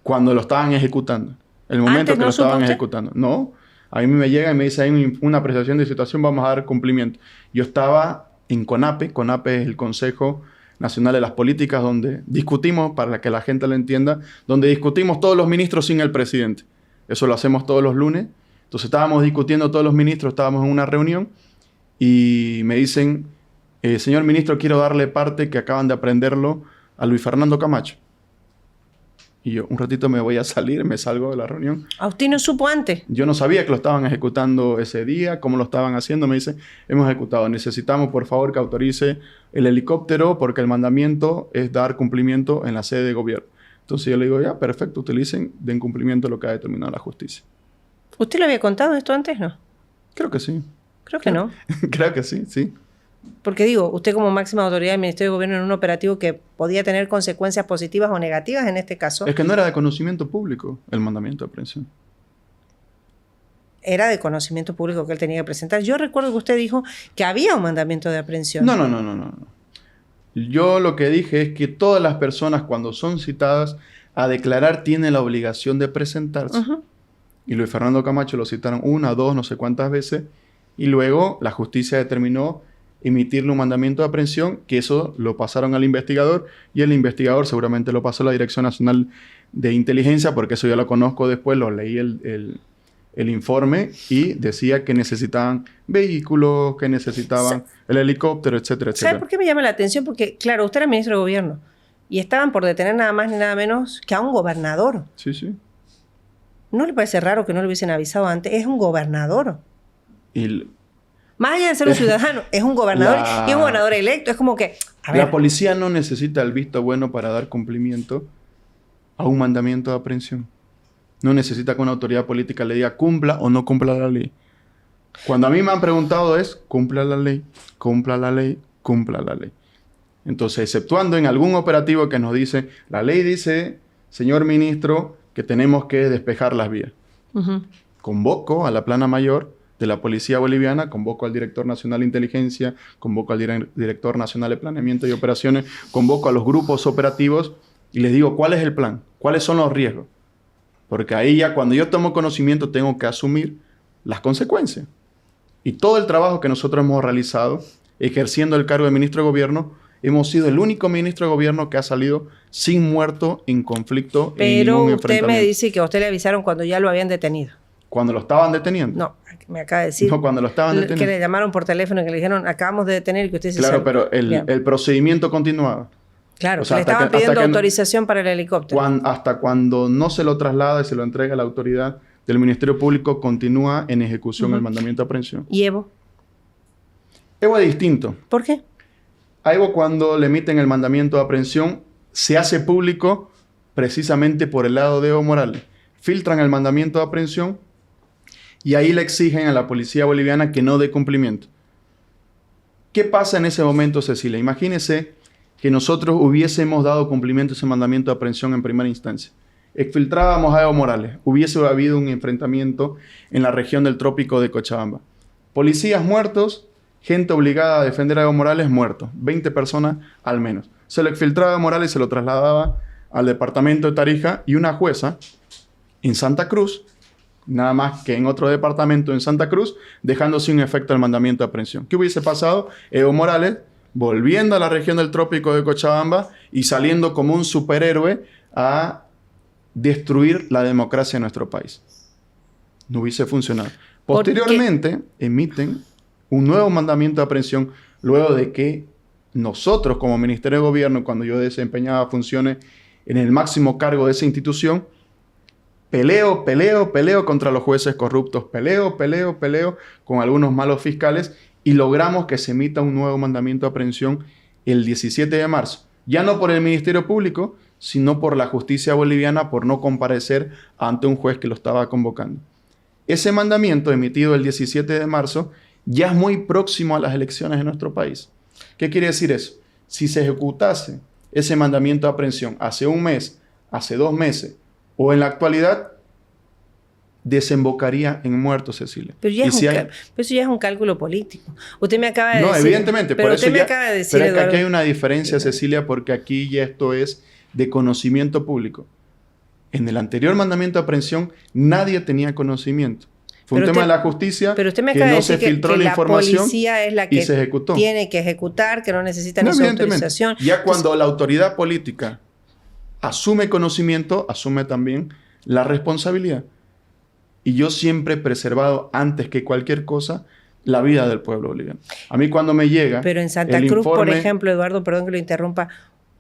Cuando lo estaban ejecutando. El momento ¿Antes que no lo estaban supo usted? ejecutando. No. A mí me llega y me dice, hay una apreciación de situación, vamos a dar cumplimiento. Yo estaba en CONAPE. CONAPE es el Consejo Nacional de las Políticas, donde discutimos, para que la gente lo entienda, donde discutimos todos los ministros sin el presidente. Eso lo hacemos todos los lunes. Entonces estábamos discutiendo todos los ministros, estábamos en una reunión y me dicen, señor ministro, quiero darle parte que acaban de aprenderlo a Luis Fernando Camacho. Y yo, un ratito me voy a salir, me salgo de la reunión. ¿A usted no supo antes? Yo no sabía que lo estaban ejecutando ese día, cómo lo estaban haciendo. Me dice, hemos ejecutado, necesitamos por favor que autorice el helicóptero porque el mandamiento es dar cumplimiento en la sede de gobierno. Entonces yo le digo, ya, perfecto, utilicen, den cumplimiento a lo que ha determinado la justicia. ¿Usted lo había contado esto antes, no? Creo que sí. Creo que no. Creo que sí, sí. Porque digo, usted como máxima autoridad del Ministerio de Gobierno en un operativo que podía tener consecuencias positivas o negativas en este caso, Es que no era de conocimiento público el mandamiento de aprehensión. era de conocimiento público que él tenía que presentar. Yo recuerdo que usted dijo que había un mandamiento de aprehensión. No. Yo lo que dije es que todas las personas cuando son citadas a declarar tienen la obligación de presentarse. Uh-huh. Y Luis Fernando Camacho lo citaron 1, 2, no sé cuántas veces. Y luego la justicia determinó emitirle un mandamiento de aprehensión, que eso lo pasaron al investigador y el investigador seguramente lo pasó a la Dirección Nacional de Inteligencia, porque eso ya lo conozco después, lo leí el informe y decía que necesitaban vehículos, que necesitaban el helicóptero, etcétera, etcétera. ¿Sabe por qué me llama la atención? Porque, claro, usted era ministro de Gobierno y estaban por detener nada más ni nada menos que a un gobernador. Sí, sí. ¿No le parece raro que no le hubiesen avisado antes? Es un gobernador. Y Más allá de ser un ciudadano, es un gobernador y es un gobernador electo. Es como que, a ver, la policía no necesita el visto bueno para dar cumplimiento a un mandamiento de aprehensión. No necesita que una autoridad política le diga cumpla o no cumpla la ley. Cuando a mí me han preguntado es cumpla la ley, cumpla la ley, cumpla la ley. Entonces, exceptuando en algún operativo que nos dice, la ley dice, señor ministro, que tenemos que despejar las vías. Convoco a la plana mayor de la Policía Boliviana, convoco al Director Nacional de Inteligencia, convoco al Director Nacional de Planeamiento y Operaciones, convoco a los grupos operativos y les digo, ¿cuál es el plan? ¿Cuáles son los riesgos? Porque ahí ya cuando yo tomo conocimiento tengo que asumir las consecuencias. Y todo el trabajo que nosotros hemos realizado, ejerciendo el cargo de ministro de Gobierno, hemos sido el único ministro de Gobierno que ha salido sin muerto en conflicto. Pero usted me dice que a usted le avisaron cuando ya lo habían detenido. ¿Cuando lo estaban deteniendo? No, me acaba de decir. No, cuando lo estaban deteniendo. Que le llamaron por teléfono y que le dijeron, acabamos de detener y que usted se Claro, sabe. pero el procedimiento continuaba. Claro, O sea, le estaban pidiendo autorización para el helicóptero. Hasta cuando no se lo traslada y se lo entrega a la autoridad del Ministerio Público, continúa en ejecución el mandamiento de aprehensión. ¿Y Evo? Evo es distinto. ¿Por qué? A Evo, cuando le emiten el mandamiento de aprehensión, se hace público precisamente por el lado de Evo Morales. Filtran el mandamiento de aprehensión y ahí le exigen a la policía boliviana que no dé cumplimiento. ¿Qué pasa en ese momento, Cecilia? Imagínese que nosotros hubiésemos dado cumplimiento a ese mandamiento de aprehensión en primera instancia. Exfiltrábamos a Evo Morales. Hubiese habido un enfrentamiento en la región del trópico de Cochabamba. Policías muertos, gente obligada a defender a Evo Morales muertos. 20 personas al menos. Se lo exfiltraba a Evo Morales y se lo trasladaba al departamento de Tarija y una jueza en Santa Cruz, nada más que en otro departamento en Santa Cruz, dejando sin efecto el mandamiento de aprehensión. ¿Qué hubiese pasado? Evo Morales volviendo a la región del trópico de Cochabamba y saliendo como un superhéroe a destruir la democracia en nuestro país. No hubiese funcionado. Posteriormente, emiten un nuevo mandamiento de aprehensión luego de que nosotros, como Ministerio de Gobierno, cuando yo desempeñaba funciones en el máximo cargo de esa institución, peleo contra los jueces corruptos, peleo con algunos malos fiscales y logramos que se emita un nuevo mandamiento de aprehensión el 17 de marzo. Ya no por el Ministerio Público, sino por la justicia boliviana por no comparecer ante un juez que lo estaba convocando. Ese mandamiento emitido el 17 de marzo ya es muy próximo a las elecciones en nuestro país. ¿Qué quiere decir eso? Si se ejecutase ese mandamiento de aprehensión hace un mes, hace 2 meses o en la actualidad, desembocaría en muertos, Cecilia. Pero, pero eso ya es un cálculo político. Usted me acaba de decir... No, evidentemente. Pero por usted eso me acaba de decir, pero es que Eduardo, aquí hay una diferencia, Cecilia, porque aquí ya esto es de conocimiento público. En el anterior mandamiento de aprehensión, nadie tenía conocimiento. Fue un tema de la justicia pero usted me que acaba de no decir se filtró la información policía es la que y se ejecutó. Tiene que ejecutar, que no necesita ni su autorización. Ya cuando la autoridad política asume conocimiento, asume también la responsabilidad. Y yo siempre he preservado, antes que cualquier cosa, la vida del pueblo boliviano. A mí cuando me llega... Pero en Santa Cruz, por ejemplo, Eduardo, perdón que lo interrumpa,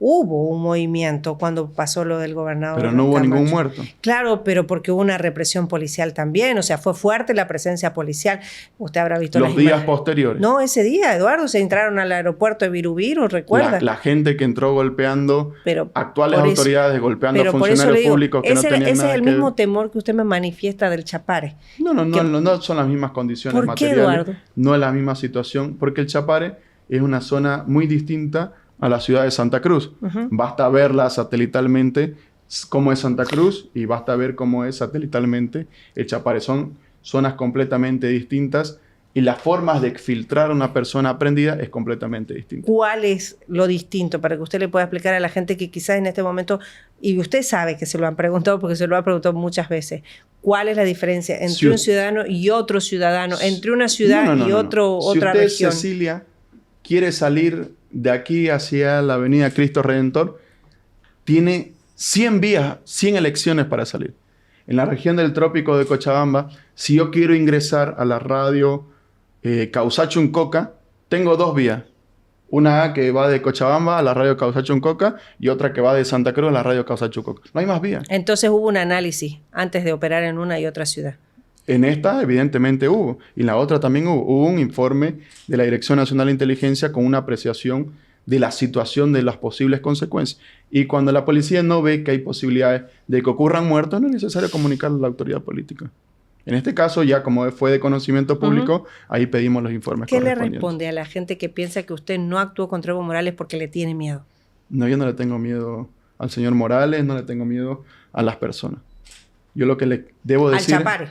hubo un movimiento cuando pasó lo del gobernador. Pero no hubo ningún muerto. Claro, pero porque hubo una represión policial también. O sea, fue fuerte la presencia policial. Usted habrá visto los días posteriores. No, ese día, Eduardo, se entraron al aeropuerto de Virubiru, ¿recuerda? La gente que entró golpeando, actuales autoridades golpeando a funcionarios públicos que no tenían nada que ver. Ese es el mismo temor que usted me manifiesta del Chapare. No son las mismas condiciones materiales. ¿Por qué, Eduardo? No es la misma situación, porque el Chapare es una zona muy distinta a la ciudad de Santa Cruz. Basta verla satelitalmente cómo es Santa Cruz y basta ver cómo es satelitalmente el Chapare. Son zonas completamente distintas y las formas de exfiltrar a una persona prendida es completamente distinta. ¿Cuál es lo distinto para que usted le pueda explicar a la gente que quizás en este momento, y usted sabe que se lo han preguntado porque se lo ha preguntado muchas veces, cuál es la diferencia entre un ciudadano y otro ciudadano, entre una ciudad y otra región? Si usted, Cecilia, quiere salir de aquí hacia la avenida Cristo Redentor, tiene 100 vías, 100 elecciones para salir. En la región del trópico de Cochabamba, si yo quiero ingresar a la radio Causachuncoca, tengo 2 vías. Una que va de Cochabamba a la radio Causachuncoca y otra que va de Santa Cruz a la radio Causachuncoca. No hay más vías. Entonces hubo un análisis antes de operar en una y otra ciudad. En esta, evidentemente, hubo. Y en la otra también hubo. Hubo un informe de la Dirección Nacional de Inteligencia con una apreciación de la situación de las posibles consecuencias. Y cuando la policía no ve que hay posibilidades de que ocurran muertos, no es necesario comunicarlo a la autoridad política. En este caso, ya como fue de conocimiento público, ahí pedimos los informes ¿Qué le correspondientes. responde a la gente que piensa que usted no actuó contra Evo Morales porque le tiene miedo? No, yo no le tengo miedo al señor Morales, no le tengo miedo a las personas. Yo lo que le debo decir... ¿Al Chapare?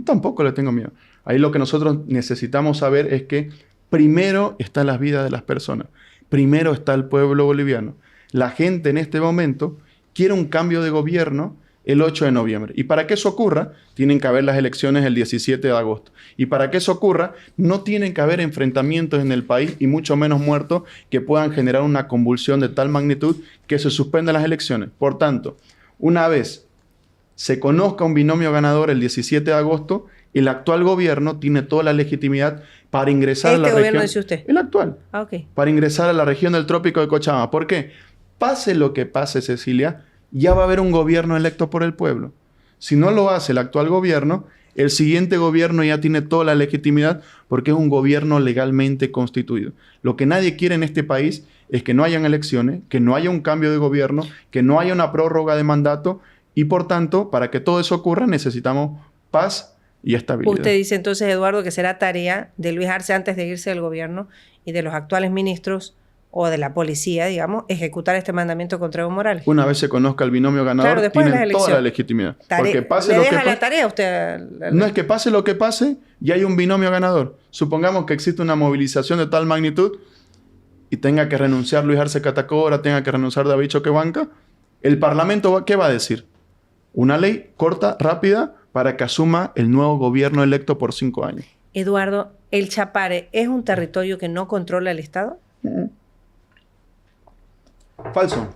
Tampoco le tengo miedo. Ahí lo que nosotros necesitamos saber es que primero están las vidas de las personas. Primero está el pueblo boliviano. La gente en este momento quiere un cambio de gobierno el 8 de noviembre. Y para que eso ocurra, tienen que haber las elecciones el 17 de agosto. Y para que eso ocurra, no tienen que haber enfrentamientos en el país y mucho menos muertos que puedan generar una convulsión de tal magnitud que se suspendan las elecciones. Por tanto, una vez se conozca un binomio ganador el 17 de agosto, el actual gobierno tiene toda la legitimidad para ingresar a la región... ¿Este gobierno dice usted? El actual. Ah, ok. Para ingresar a la región del Trópico de Cochabamba. ¿Por qué? Pase lo que pase, Cecilia, ya va a haber un gobierno electo por el pueblo. Si no lo hace el actual gobierno, el siguiente gobierno ya tiene toda la legitimidad porque es un gobierno legalmente constituido. Lo que nadie quiere en este país es que no hayan elecciones, que no haya un cambio de gobierno, que no haya una prórroga de mandato y, por tanto, para que todo eso ocurra necesitamos paz y estabilidad. Usted dice entonces, Eduardo, que será tarea de Luis Arce antes de irse del gobierno y de los actuales ministros o de la policía, digamos, ejecutar este mandamiento contra Evo Morales. Una vez se conozca el binomio ganador, claro, tienen toda la legitimidad. Porque pase ¿Le lo que deja la pase, tarea a usted? no es que pase lo que pase, ya hay un binomio ganador. Supongamos que existe una movilización de tal magnitud y tenga que renunciar Luis Arce Catacora, tenga que renunciar David Choquebanca, el Parlamento, ¿qué va a decir? Una ley corta, rápida, para que asuma el nuevo gobierno electo por 5 años. Eduardo, ¿el Chapare es un territorio que no controla el Estado? Falso.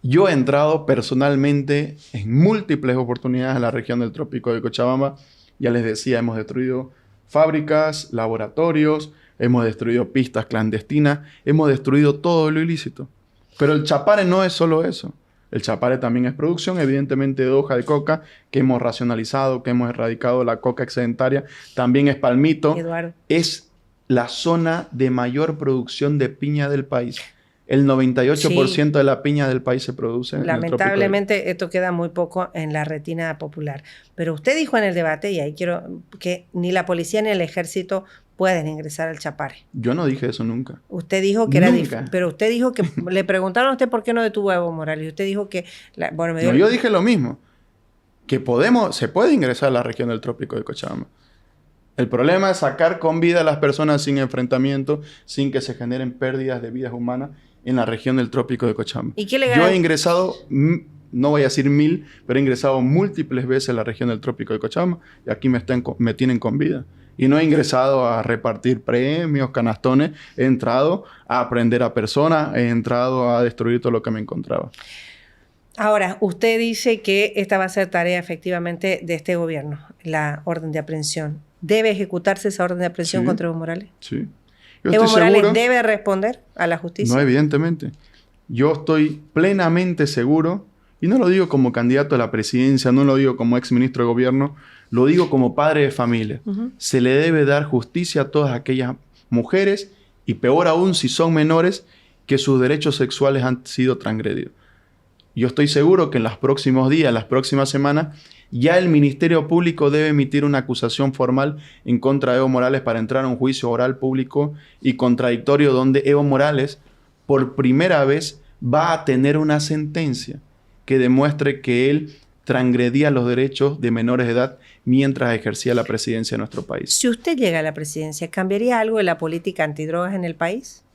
Yo he entrado personalmente en múltiples oportunidades a la región del Trópico de Cochabamba. Ya les decía, hemos destruido fábricas, laboratorios, hemos destruido pistas clandestinas, hemos destruido todo lo ilícito. Pero el Chapare no es solo eso. El Chapare también es producción, evidentemente, de hoja de coca, que hemos racionalizado, que hemos erradicado la coca excedentaria. También es palmito. Eduardo. Es la zona de mayor producción de piña del país. El 98% de la piña del país se produce en el trópico. Lamentablemente esto queda muy poco en la retina popular. Pero usted dijo en el debate, y ahí quiero que ni la policía ni el ejército pueden ingresar al Chapare. Yo no dije eso nunca. Usted dijo que era difícil. Pero usted dijo que le preguntaron a usted por qué no detuvo a Evo Morales. Y usted dijo que... yo dije lo mismo. Que se puede ingresar a la región del Trópico de Cochabamba. El problema es sacar con vida a las personas sin enfrentamiento, sin que se generen pérdidas de vidas humanas en la región del Trópico de Cochabamba. ¿Y qué le Yo he ingresado, no voy a decir 1000, pero he ingresado múltiples veces a la región del Trópico de Cochabamba y aquí me tienen con vida. Y no he ingresado a repartir premios, canastones. He entrado a aprender a personas, he entrado a destruir todo lo que me encontraba. Ahora, usted dice que esta va a ser tarea efectivamente de este gobierno, la orden de aprehensión. ¿Debe ejecutarse esa orden de aprehensión contra Evo Morales? Sí. ¿Evo Morales debe responder a la justicia? No, evidentemente. Yo estoy plenamente seguro, y no lo digo como candidato a la presidencia, no lo digo como exministro de gobierno, lo digo como padre de familia. Se le debe dar justicia a todas aquellas mujeres, y peor aún si son menores, que sus derechos sexuales han sido transgredidos. Yo estoy seguro que en los próximos días, las próximas semanas, ya el Ministerio Público debe emitir una acusación formal en contra de Evo Morales para entrar a un juicio oral público y contradictorio donde Evo Morales, por primera vez, va a tener una sentencia que demuestre que él transgredía los derechos de menores de edad mientras ejercía la presidencia de nuestro país. Si usted llega a la presidencia, ¿cambiaría algo de la política antidrogas en el país?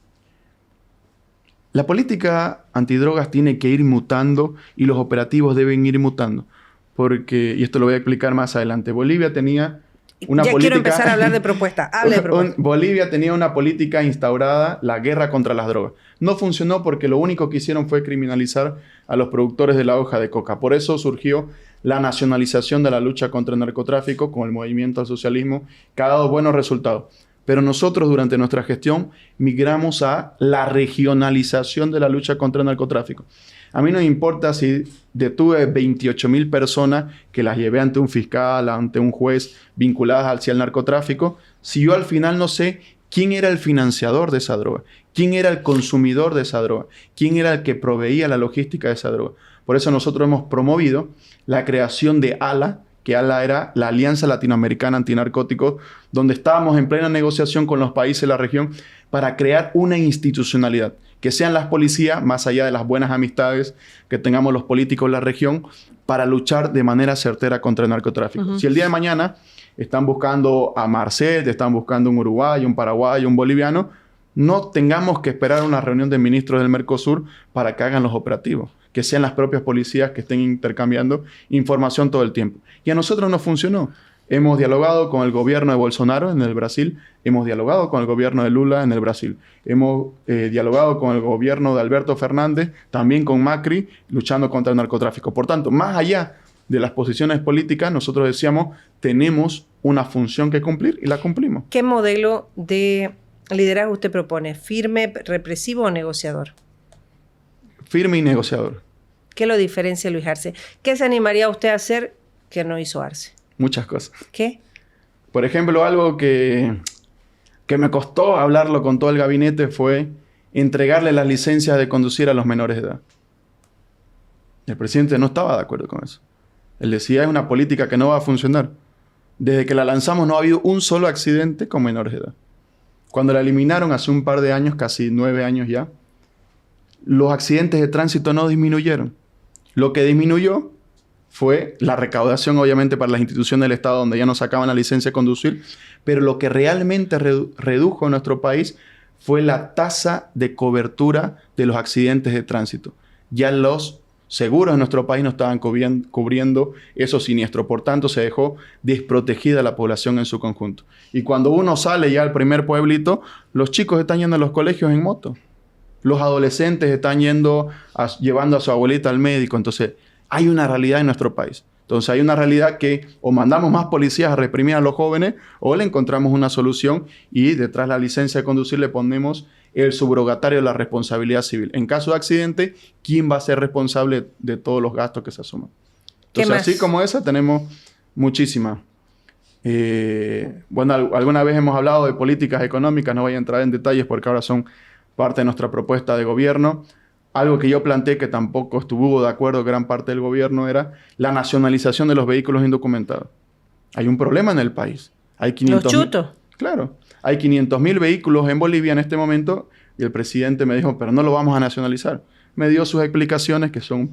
La política antidrogas tiene que ir mutando y los operativos deben ir mutando. Porque, y esto lo voy a explicar más adelante, Bolivia tenía una política... Quiero empezar a hablar de propuesta. Hable de propuesta. Bolivia tenía una política instaurada, la guerra contra las drogas. No funcionó porque lo único que hicieron fue criminalizar a los productores de la hoja de coca. Por eso surgió la nacionalización de la lucha contra el narcotráfico con el movimiento al socialismo, que ha dado buenos resultados. Pero nosotros durante nuestra gestión migramos a la regionalización de la lucha contra el narcotráfico. A mí no me importa si detuve 28,000 personas que las llevé ante un fiscal, ante un juez vinculadas hacia el narcotráfico, si yo al final no sé quién era el financiador de esa droga, quién era el consumidor de esa droga, quién era el que proveía la logística de esa droga. Por eso nosotros hemos promovido la creación de ALA, que era la Alianza Latinoamericana Antinarcóticos, donde estábamos en plena negociación con los países de la región para crear una institucionalidad, que sean las policías, más allá de las buenas amistades que tengamos los políticos de la región, para luchar de manera certera contra el narcotráfico. Si el día de mañana están buscando a Marcel, están buscando un uruguayo, un paraguayo, un boliviano, no tengamos que esperar una reunión de ministros del Mercosur para que hagan los operativos, que sean las propias policías que estén intercambiando información todo el tiempo. Y a nosotros no funcionó. Hemos dialogado con el gobierno de Bolsonaro en el Brasil, hemos dialogado con el gobierno de Lula en el Brasil, hemos dialogado con el gobierno de Alberto Fernández, también con Macri, luchando contra el narcotráfico. Por tanto, más allá de las posiciones políticas, nosotros decíamos, tenemos una función que cumplir y la cumplimos. ¿Qué modelo de liderazgo usted propone? ¿Firme, represivo o negociador? Firme y negociador. ¿Qué lo diferencia Luis Arce? ¿Qué se animaría usted a hacer que no hizo Arce? Muchas cosas. ¿Qué? Por ejemplo, algo que me costó hablarlo con todo el gabinete fue entregarle las licencias de conducir a los menores de edad. El presidente no estaba de acuerdo con eso. Él decía, es una política que no va a funcionar. Desde que la lanzamos no ha habido un solo accidente con menores de edad. Cuando la eliminaron hace un par de años, casi 9 años ya, los accidentes de tránsito no disminuyeron. Lo que disminuyó fue la recaudación, obviamente, para las instituciones del Estado, donde ya no sacaban la licencia de conducir, pero lo que realmente redujo en nuestro país fue la tasa de cobertura de los accidentes de tránsito. Ya los seguros en nuestro país no estaban cubriendo esos siniestros. Por tanto, se dejó desprotegida la población en su conjunto. Y cuando uno sale ya al primer pueblito, los chicos están yendo a los colegios en moto. Los adolescentes están llevando a su abuelita al médico. Entonces, hay una realidad en nuestro país. Entonces, hay una realidad que o mandamos más policías a reprimir a los jóvenes o le encontramos una solución y detrás de la licencia de conducir le ponemos el subrogatario de la responsabilidad civil. En caso de accidente, ¿quién va a ser responsable de todos los gastos que se asuman? Entonces, así como esa, tenemos muchísimas. Bueno, alguna vez hemos hablado de políticas económicas, no voy a entrar en detalles porque ahora son parte de nuestra propuesta de gobierno. Algo que yo planteé que tampoco estuvo de acuerdo gran parte del gobierno era la nacionalización de los vehículos indocumentados. Hay un problema en el país. Hay 500 ¿Los chutos? Claro. Hay 500.000 vehículos en Bolivia en este momento y el presidente me dijo, pero no lo vamos a nacionalizar. Me dio sus explicaciones que son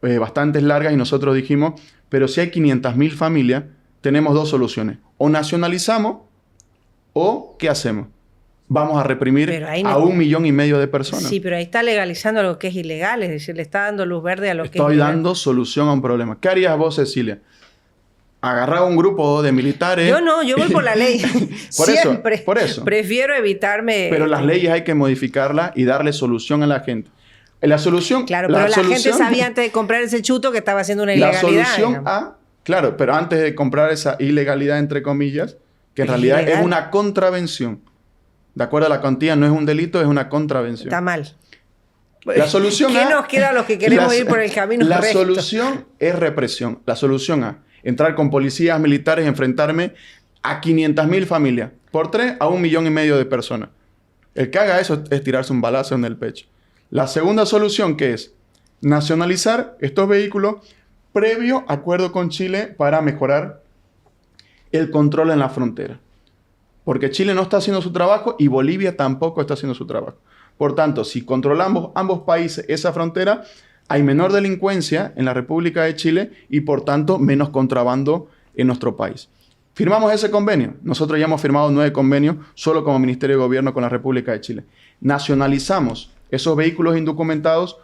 bastante largas y nosotros dijimos, pero si hay 500.000 familias, tenemos dos soluciones. O nacionalizamos o ¿qué hacemos? Vamos a reprimir a 1,5 millones de personas. Sí, pero ahí está legalizando lo que es ilegal, es decir, le está dando luz verde a lo que es ilegal. Estoy dando solución a un problema. ¿Qué harías vos, Cecilia? Agarrar a un grupo de militares... Yo no, yo voy por la ley. Por eso. Prefiero evitarme... Pero las leyes hay que modificarlas y darle solución a la gente. La solución... Claro, pero la gente sabía antes de comprar ese chuto que estaba haciendo una ilegalidad. La solución claro, pero antes de comprar esa ilegalidad, entre comillas, que en realidad es una contravención. De acuerdo a la cuantía, no es un delito, es una contravención. Está mal. La solución ¿Qué nos queda a los que queremos ir por el camino recto? La solución es represión. La solución a entrar con policías militares, enfrentarme a 500.000 familias. Por 3 a 1,5 millones de personas. El que haga eso es tirarse un balazo en el pecho. La segunda solución, ¿qué es? Nacionalizar estos vehículos previo acuerdo con Chile para mejorar el control en la frontera. Porque Chile no está haciendo su trabajo y Bolivia tampoco está haciendo su trabajo. Por tanto, si controlamos ambos países esa frontera, hay menor delincuencia en la República de Chile y, por tanto, menos contrabando en nuestro país. Firmamos ese convenio. Nosotros ya hemos firmado 9 convenios solo como Ministerio de Gobierno con la República de Chile. Nacionalizamos esos vehículos indocumentados,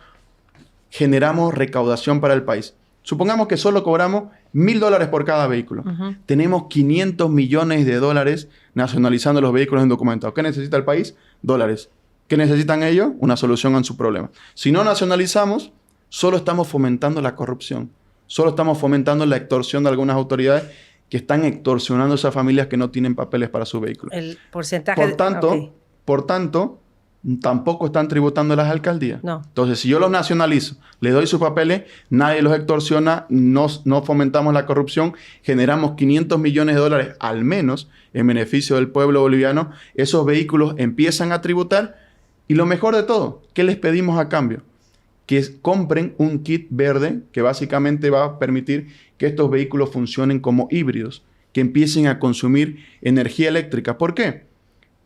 generamos recaudación para el país. Supongamos que solo cobramos $1,000 por cada vehículo. Tenemos 500 millones de dólares nacionalizando los vehículos indocumentados. ¿Qué necesita el país? Dólares. ¿Qué necesitan ellos? Una solución a su problema. Si no nacionalizamos, solo estamos fomentando la corrupción. Solo estamos fomentando la extorsión de algunas autoridades que están extorsionando a esas familias que no tienen papeles para sus vehículos. El porcentaje... Por tanto, tampoco están tributando las alcaldías. No. Entonces, si yo los nacionalizo, les doy sus papeles, nadie los extorsiona, no fomentamos la corrupción, generamos 500 millones de dólares al menos en beneficio del pueblo boliviano, esos vehículos empiezan a tributar y lo mejor de todo, ¿qué les pedimos a cambio? que compren un kit verde que básicamente va a permitir que estos vehículos funcionen como híbridos, que empiecen a consumir energía eléctrica. ¿Por qué?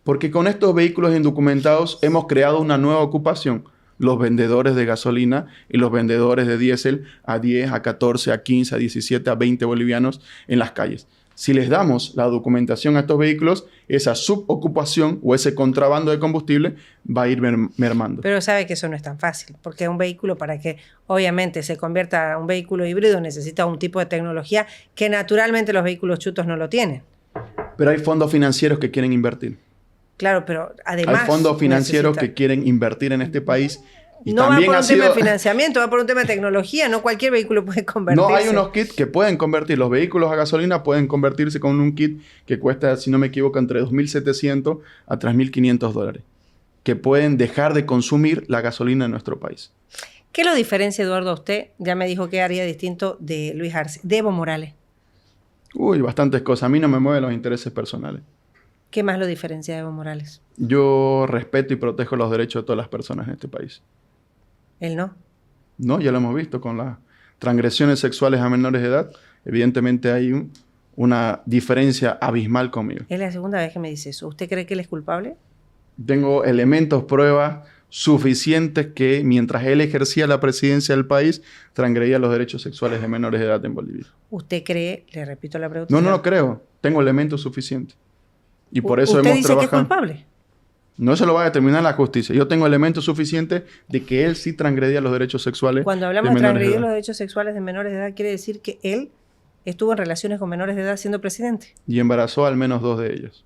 Porque con estos vehículos indocumentados hemos creado una nueva ocupación. Los vendedores de gasolina y los vendedores de diésel a 10, a 14, a 15, a 17, a 20 bolivianos en las calles. Si les damos la documentación a estos vehículos, esa subocupación o ese contrabando de combustible va a ir mermando. Pero sabe que eso no es tan fácil, porque un vehículo, para que obviamente se convierta en un vehículo híbrido, necesita un tipo de tecnología que naturalmente los vehículos chutos no lo tienen. Pero hay fondos financieros que quieren invertir. Claro, pero además... Hay fondos financieros que quieren invertir en este país. Y no también va por un tema de financiamiento, va por un tema de tecnología. No cualquier vehículo puede convertirse. No, hay unos kits que pueden convertir. Los vehículos a gasolina pueden convertirse con un kit que cuesta, si no me equivoco, entre $2.700 a $3.500. Que pueden dejar de consumir la gasolina en nuestro país. ¿Qué lo diferencia, Eduardo, a usted? Ya me dijo que haría distinto de Luis Arce, de Evo Morales. Uy, bastantes cosas. A mí no me mueven los intereses personales. ¿Qué más lo diferencia de Evo Morales? Yo respeto y protejo los derechos de todas las personas en este país. ¿Él no? No, ya lo hemos visto con las transgresiones sexuales a menores de edad. Evidentemente hay una diferencia abismal conmigo. Es la segunda vez que me dice eso. ¿Usted cree que él es culpable? Tengo elementos, pruebas suficientes que mientras él ejercía la presidencia del país, transgredía los derechos sexuales de menores de edad en Bolivia. ¿Usted cree? Le repito la pregunta. No lo creo. Tengo elementos suficientes. Y por eso ¿Usted hemos dice trabajado. que es culpable? No se lo va a determinar la justicia. Yo tengo elementos suficientes de que él sí transgredía los derechos sexuales. Cuando hablamos de transgredir los derechos sexuales de menores de edad, quiere decir que él estuvo en relaciones con menores de edad siendo presidente. Y embarazó al menos 2 de ellos.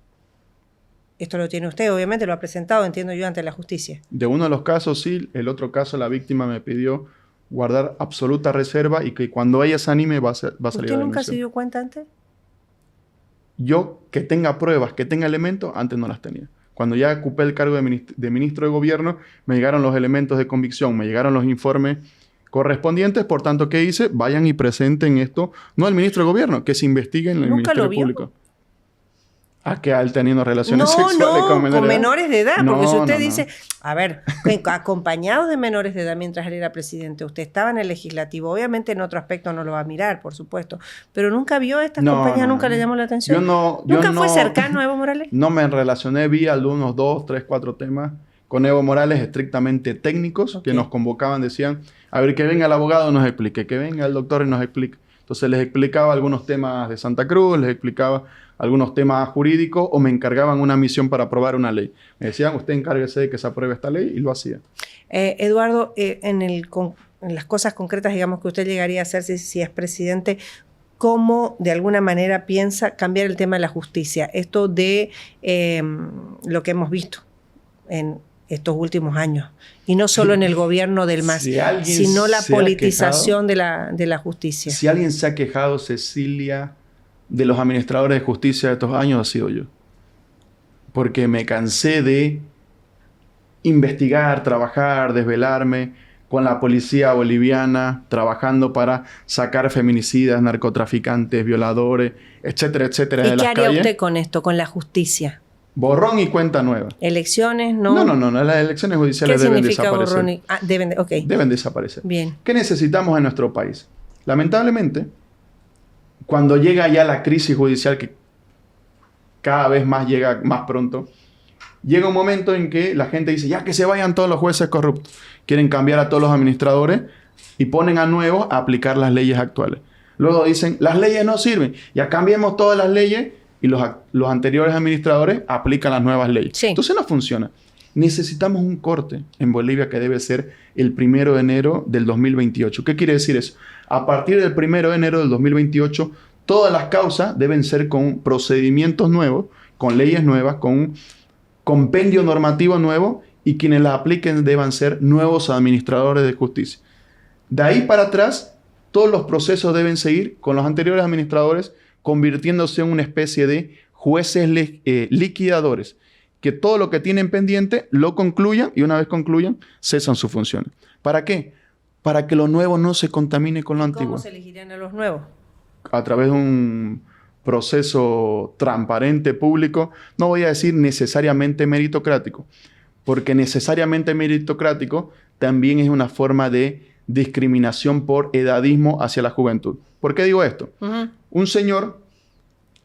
Esto lo tiene usted, obviamente, lo ha presentado, entiendo yo, ante la justicia. De uno de los casos sí, el otro caso la víctima me pidió guardar absoluta reserva y que cuando ella se anime va a salir a ¿Usted nunca se dio cuenta antes? Yo, que tenga pruebas, que tenga elementos, antes no las tenía. Cuando ya ocupé el cargo de ministro de gobierno, me llegaron los elementos de convicción, me llegaron los informes correspondientes. Por tanto, ¿qué hice? Vayan y presenten esto, no al ministro de gobierno, que se investigue en el Ministerio Público. ¿A que él teniendo relaciones sexuales con menores de edad? Porque si usted dice, a ver, acompañados de menores de edad mientras él era presidente, usted estaba en el legislativo, obviamente en otro aspecto no lo va a mirar, por supuesto, pero nunca vio a estas compañías, nunca le llamó la atención. ¿Nunca fue cercano a Evo Morales? No me relacioné, vi algunos 2, 3, 4 temas con Evo Morales estrictamente técnicos que nos convocaban, decían, a ver, que venga el abogado y nos explique, que venga el doctor y nos explique. Entonces les explicaba algunos temas de Santa Cruz, les explicaba algunos temas jurídicos o me encargaban una misión para aprobar una ley. Me decían, usted encárguese de que se apruebe esta ley y lo hacía. Eduardo, en las cosas concretas, digamos, que usted llegaría a hacer si es presidente, ¿cómo de alguna manera piensa cambiar el tema de la justicia? Esto de lo que hemos visto en estos últimos años. Y no solo en el gobierno del MAS, sino la politización de la justicia. Si alguien se ha quejado, Cecilia, de los administradores de justicia de estos años, ha sido yo. Porque me cansé de investigar, trabajar, desvelarme con la policía boliviana, trabajando para sacar feminicidas, narcotraficantes, violadores, etcétera, etcétera, de las calles. ¿Y qué haría usted con esto, con la justicia? Borrón y cuenta nueva. ¿Elecciones? No, las elecciones judiciales deben desaparecer. Borrón y... Deben desaparecer. Bien. ¿Qué necesitamos en nuestro país? Lamentablemente, cuando llega ya la crisis judicial, que cada vez más llega más pronto, llega un momento en que la gente dice, ya que se vayan todos los jueces corruptos. Quieren cambiar a todos los administradores y ponen a nuevos a aplicar las leyes actuales. Luego dicen, las leyes no sirven, ya cambiemos todas las leyes y los anteriores administradores aplican las nuevas leyes. Sí. Entonces no funciona. Necesitamos un corte en Bolivia que debe ser el 1 de enero del 2028. ¿Qué quiere decir eso? A partir del 1 de enero del 2028, todas las causas deben ser con procedimientos nuevos, con leyes nuevas, con un compendio normativo nuevo y quienes las apliquen deban ser nuevos administradores de justicia. De ahí para atrás, todos los procesos deben seguir con los anteriores administradores convirtiéndose en una especie de jueces liquidadores, que todo lo que tienen pendiente lo concluyan y una vez concluyan, cesan sus funciones. ¿Para qué? Para que lo nuevo no se contamine con lo antiguo. ¿Cómo se elegirían a los nuevos? A través de un proceso transparente, público, no voy a decir necesariamente meritocrático, porque necesariamente meritocrático también es una forma de discriminación por edadismo hacia la juventud. ¿Por qué digo esto? Un señor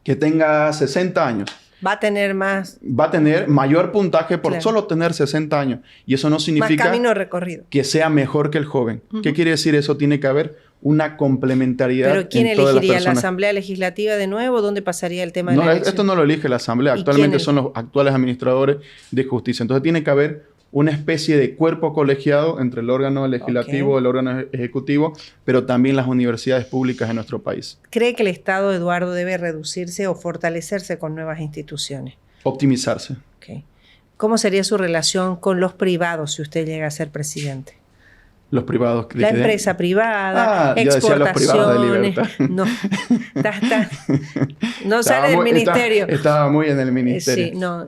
que tenga 60 años va a tener mayor puntaje por solo tener 60 años. Y eso no significa más camino recorrido, que sea mejor que el joven. ¿Qué quiere decir eso? Tiene que haber una complementariedad. ¿Pero quién elegiría? ¿La Asamblea Legislativa de nuevo? ¿Dónde pasaría el tema de la elección? Esto no lo elige la Asamblea. Actualmente son los actuales administradores de justicia. Entonces tiene que haber una especie de cuerpo colegiado entre el órgano legislativo, el órgano ejecutivo, pero también las universidades públicas en nuestro país. ¿Cree que el Estado, Eduardo, debe reducirse o fortalecerse con nuevas instituciones? Optimizarse. Okay. ¿Cómo sería su relación con los privados si usted llega a ser presidente? Los privados. La empresa privada, exportaciones. No, no sale del ministerio. Estaba muy en el ministerio. Sí, no,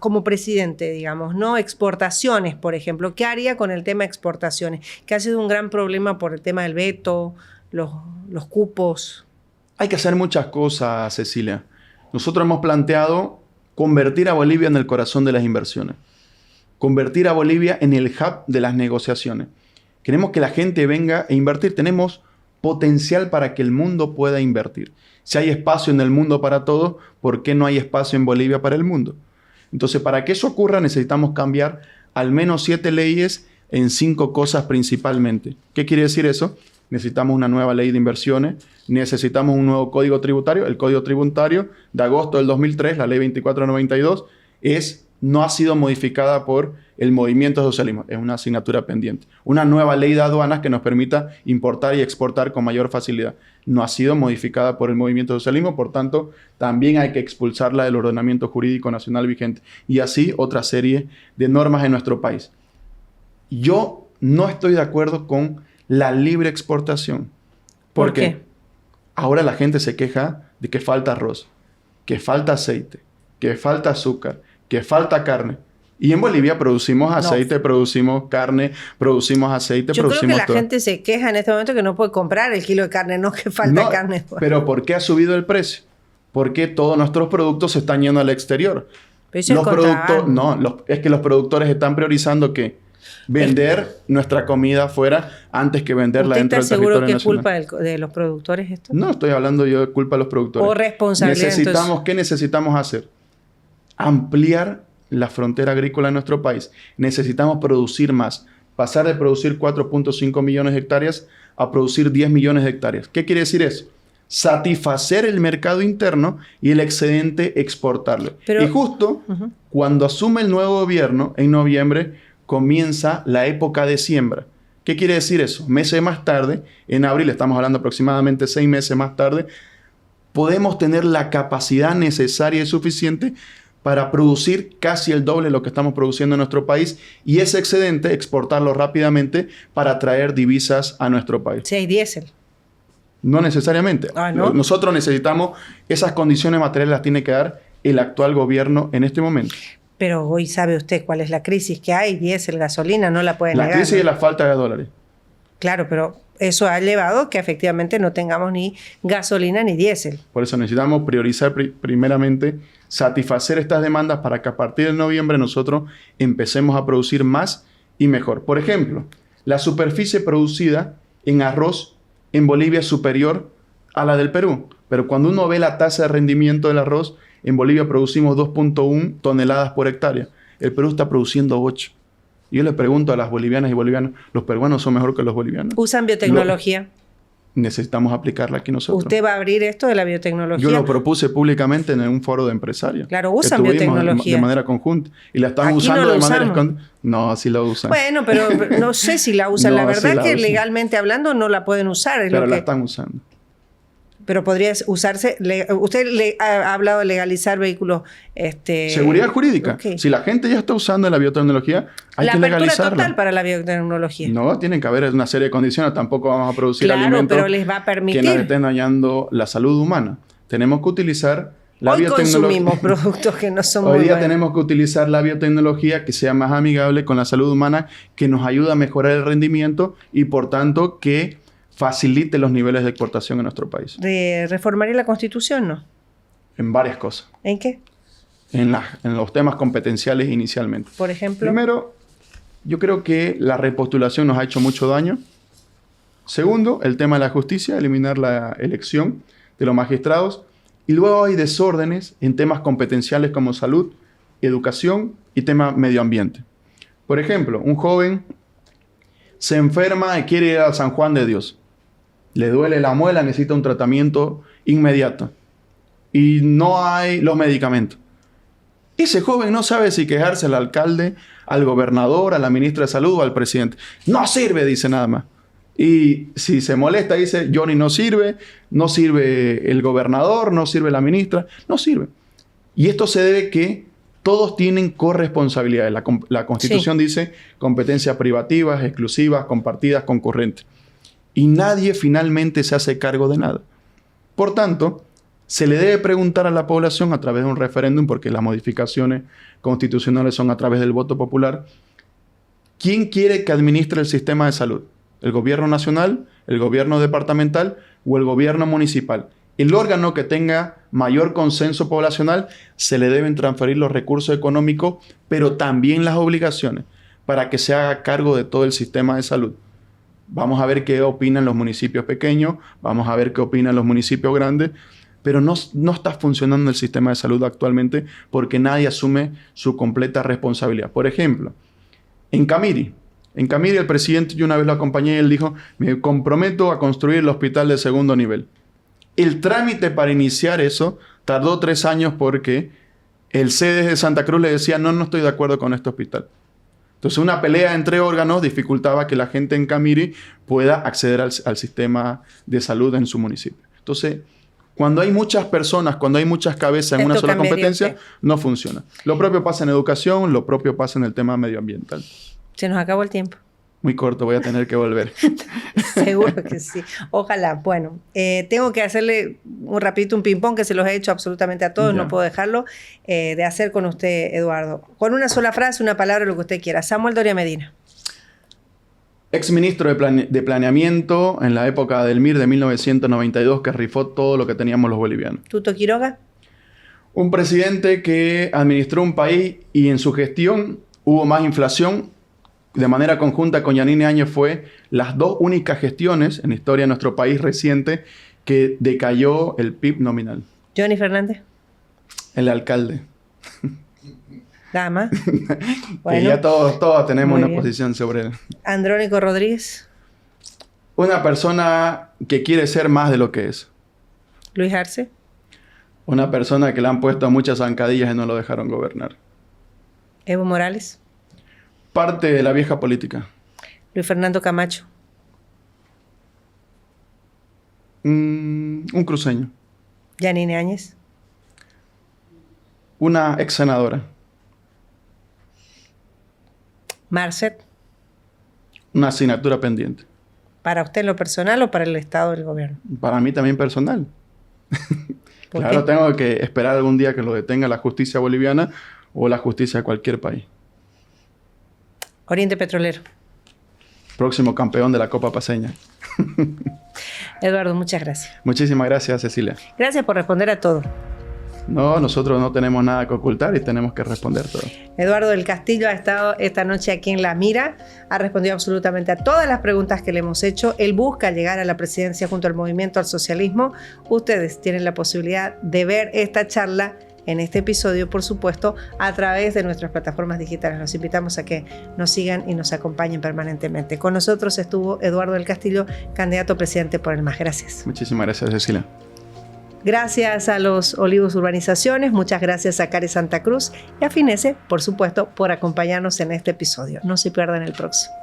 como presidente, digamos, ¿no? Exportaciones, por ejemplo. ¿Qué haría con el tema de exportaciones? Que ha sido un gran problema por el tema del veto, los cupos. Hay que hacer muchas cosas, Cecilia. Nosotros hemos planteado convertir a Bolivia en el corazón de las inversiones. Convertir a Bolivia en el hub de las negociaciones. Queremos que la gente venga a invertir. Tenemos potencial para que el mundo pueda invertir. Si hay espacio en el mundo para todos, ¿por qué no hay espacio en Bolivia para el mundo? Entonces, para que eso ocurra, necesitamos cambiar al menos 7 leyes en 5 cosas principalmente. ¿Qué quiere decir eso? Necesitamos una nueva ley de inversiones, necesitamos un nuevo código tributario. El código tributario de agosto del 2003, la ley 2492, no ha sido modificada por el movimiento socialismo. Es una asignatura pendiente. Una nueva ley de aduanas que nos permita importar y exportar con mayor facilidad. No ha sido modificada por el movimiento socialismo, por tanto, también hay que expulsarla del ordenamiento jurídico nacional vigente. Y así otra serie de normas en nuestro país. Yo no estoy de acuerdo con la libre exportación. ¿Por qué? Ahora la gente se queja de que falta arroz, que falta aceite, que falta azúcar, que falta carne. Y en Bolivia producimos aceite, producimos carne, producimos aceite, producimos todo. Yo creo que la gente se queja en este momento que no puede comprar el kilo de carne, no que falta carne. Pero ¿por qué ha subido el precio? Porque todos nuestros productos se están yendo al exterior. Pero eso es es que los productores están priorizando que vender nuestra comida afuera antes que venderla dentro del territorio nacional. ¿Usted está seguro que es culpa de los productores esto? No estoy hablando yo de culpa de los productores. O responsabilidad. ¿Qué necesitamos hacer? Ampliar la frontera agrícola en nuestro país. Necesitamos producir más. Pasar de producir 4.5 millones de hectáreas a producir 10 millones de hectáreas. ¿Qué quiere decir eso? Satisfacer el mercado interno y el excedente exportarlo. Y justo cuando asume el nuevo gobierno, en noviembre, comienza la época de siembra. ¿Qué quiere decir eso? Meses más tarde, en abril, estamos hablando aproximadamente 6 meses más tarde, podemos tener la capacidad necesaria y suficiente para producir casi el doble de lo que estamos produciendo en nuestro país y ese excedente exportarlo rápidamente para traer divisas a nuestro país. Si hay diésel. No necesariamente. ¿No? Nosotros necesitamos, esas condiciones materiales las tiene que dar el actual gobierno en este momento. Pero hoy sabe usted cuál es la crisis que hay, diésel, gasolina, no la puede negar. La crisis y la falta de dólares. Claro, pero eso ha llevado que efectivamente no tengamos ni gasolina ni diésel. Por eso necesitamos priorizar primeramente, satisfacer estas demandas para que a partir de noviembre nosotros empecemos a producir más y mejor. Por ejemplo, la superficie producida en arroz en Bolivia es superior a la del Perú. Pero cuando uno ve la tasa de rendimiento del arroz, en Bolivia producimos 2.1 toneladas por hectárea. El Perú está produciendo 8. Yo le pregunto a las bolivianas y bolivianos, ¿los peruanos son mejor que los bolivianos? ¿Usan biotecnología? Necesitamos aplicarla aquí nosotros. ¿Usted va a abrir esto de la biotecnología? Yo lo propuse públicamente en un foro de empresarios. Claro, usan biotecnología. De manera conjunta. Y la están aquí usando no de manera... No, sí la usan. Bueno, pero no sé si la usan. No, la verdad sí la que usan. Legalmente hablando no la pueden usar. Pero la están usando. Pero podría usarse... Usted ha hablado de legalizar vehículos... Seguridad jurídica. Okay. Si la gente ya está usando la biotecnología, hay que legalizarla. La apertura total para la biotecnología. No, tienen que haber una serie de condiciones. Tampoco vamos a producir alimentos pero les va a permitir que nos estén dañando la salud humana. Tenemos que utilizar la Hoy biotecnología. consumimos productos que no son Hoy muy día buenos. tenemos que utilizar la biotecnología que sea más amigable con la salud humana, que nos ayuda a mejorar el rendimiento y, por tanto, que facilite los niveles de exportación en nuestro país. ¿Reformaría la Constitución, no? En varias cosas. ¿En qué? En los temas competenciales inicialmente. Por ejemplo. Primero, Yo creo que la repostulación nos ha hecho mucho daño. Segundo, el tema de la justicia, eliminar la elección de los magistrados. Y luego hay desórdenes en temas competenciales como salud, educación y tema medio ambiente. Por ejemplo, un joven se enferma y quiere ir al San Juan de Dios. Le duele la muela, necesita un tratamiento inmediato. Y no hay los medicamentos. Ese joven no sabe si quejarse al alcalde, al gobernador, a la ministra de Salud o al presidente. No sirve, dice nada más. Y si se molesta, dice, Johnny no sirve el gobernador, no sirve la ministra, no sirve. Y esto se debe que todos tienen corresponsabilidades. La Constitución dice competencias privativas, exclusivas, compartidas, concurrentes. Y nadie finalmente se hace cargo de nada. Por tanto, se le debe preguntar a la población a través de un referéndum, porque las modificaciones constitucionales son a través del voto popular, ¿quién quiere que administre el sistema de salud? ¿El gobierno nacional, el gobierno departamental o el gobierno municipal? El órgano que tenga mayor consenso poblacional se le deben transferir los recursos económicos, pero también las obligaciones, para que se haga cargo de todo el sistema de salud. Vamos a ver qué opinan los municipios pequeños, vamos a ver qué opinan los municipios grandes, pero no está funcionando el sistema de salud actualmente porque nadie asume su completa responsabilidad. Por ejemplo, en Camiri el presidente, yo una vez lo acompañé y él dijo, me comprometo a construir el hospital de segundo nivel. El trámite para iniciar eso tardó 3 años porque el CEDES de Santa Cruz le decía, no estoy de acuerdo con este hospital. Entonces una pelea entre órganos dificultaba que la gente en Camiri pueda acceder al sistema de salud en su municipio. Entonces, cuando hay muchas personas, cuando hay muchas cabezas en una sola competencia, no funciona. Lo propio pasa en educación, lo propio pasa en el tema medioambiental. Se nos acabó el tiempo. Muy corto, voy a tener que volver. Seguro que sí. Ojalá. Bueno, tengo que hacerle un ping-pong que se los he hecho absolutamente a todos, ya. No puedo dejarlo de hacer con usted, Eduardo. Con una sola frase, una palabra, lo que usted quiera. Samuel Doria Medina. Exministro de Planeamiento en la época del MIR de 1992, que rifó todo lo que teníamos los bolivianos. Tuto Quiroga. Un presidente que administró un país y en su gestión hubo más inflación. De manera conjunta con Yanine Áñez fue las 2 únicas gestiones en la historia de nuestro país reciente que decayó el PIB nominal. Johnny Fernández. El alcalde. Nada más. Bueno, que ya todos tenemos una posición sobre él. Andrónico Rodríguez. Una persona que quiere ser más de lo que es. Luis Arce. Una persona que le han puesto muchas zancadillas y no lo dejaron gobernar. Evo Morales. Parte de la vieja política. Luis Fernando Camacho. Un cruceño. Yanine Áñez. Una ex senadora. Marcet. Una asignatura pendiente. ¿Para usted en lo personal o para el Estado del gobierno? Para mí también personal. Claro, tengo que esperar algún día que lo detenga la justicia boliviana o la justicia de cualquier país. Oriente Petrolero. Próximo campeón de la Copa Paceña. Eduardo, muchas gracias. Muchísimas gracias, Cecilia. Gracias por responder a todo. No, nosotros no tenemos nada que ocultar y tenemos que responder todo. Eduardo del Castillo ha estado esta noche aquí en La Mira, ha respondido absolutamente a todas las preguntas que le hemos hecho. Él busca llegar a la presidencia junto al Movimiento al Socialismo. Ustedes tienen la posibilidad de ver esta charla en este episodio, por supuesto, a través de nuestras plataformas digitales. Los invitamos a que nos sigan y nos acompañen permanentemente. Con nosotros estuvo Eduardo del Castillo, candidato a presidente por el MAS. Gracias. Muchísimas gracias, Cecilia. Gracias a los Olivos Urbanizaciones, muchas gracias a Cari Santa Cruz y a Finese, por supuesto, por acompañarnos en este episodio. No se pierdan el próximo.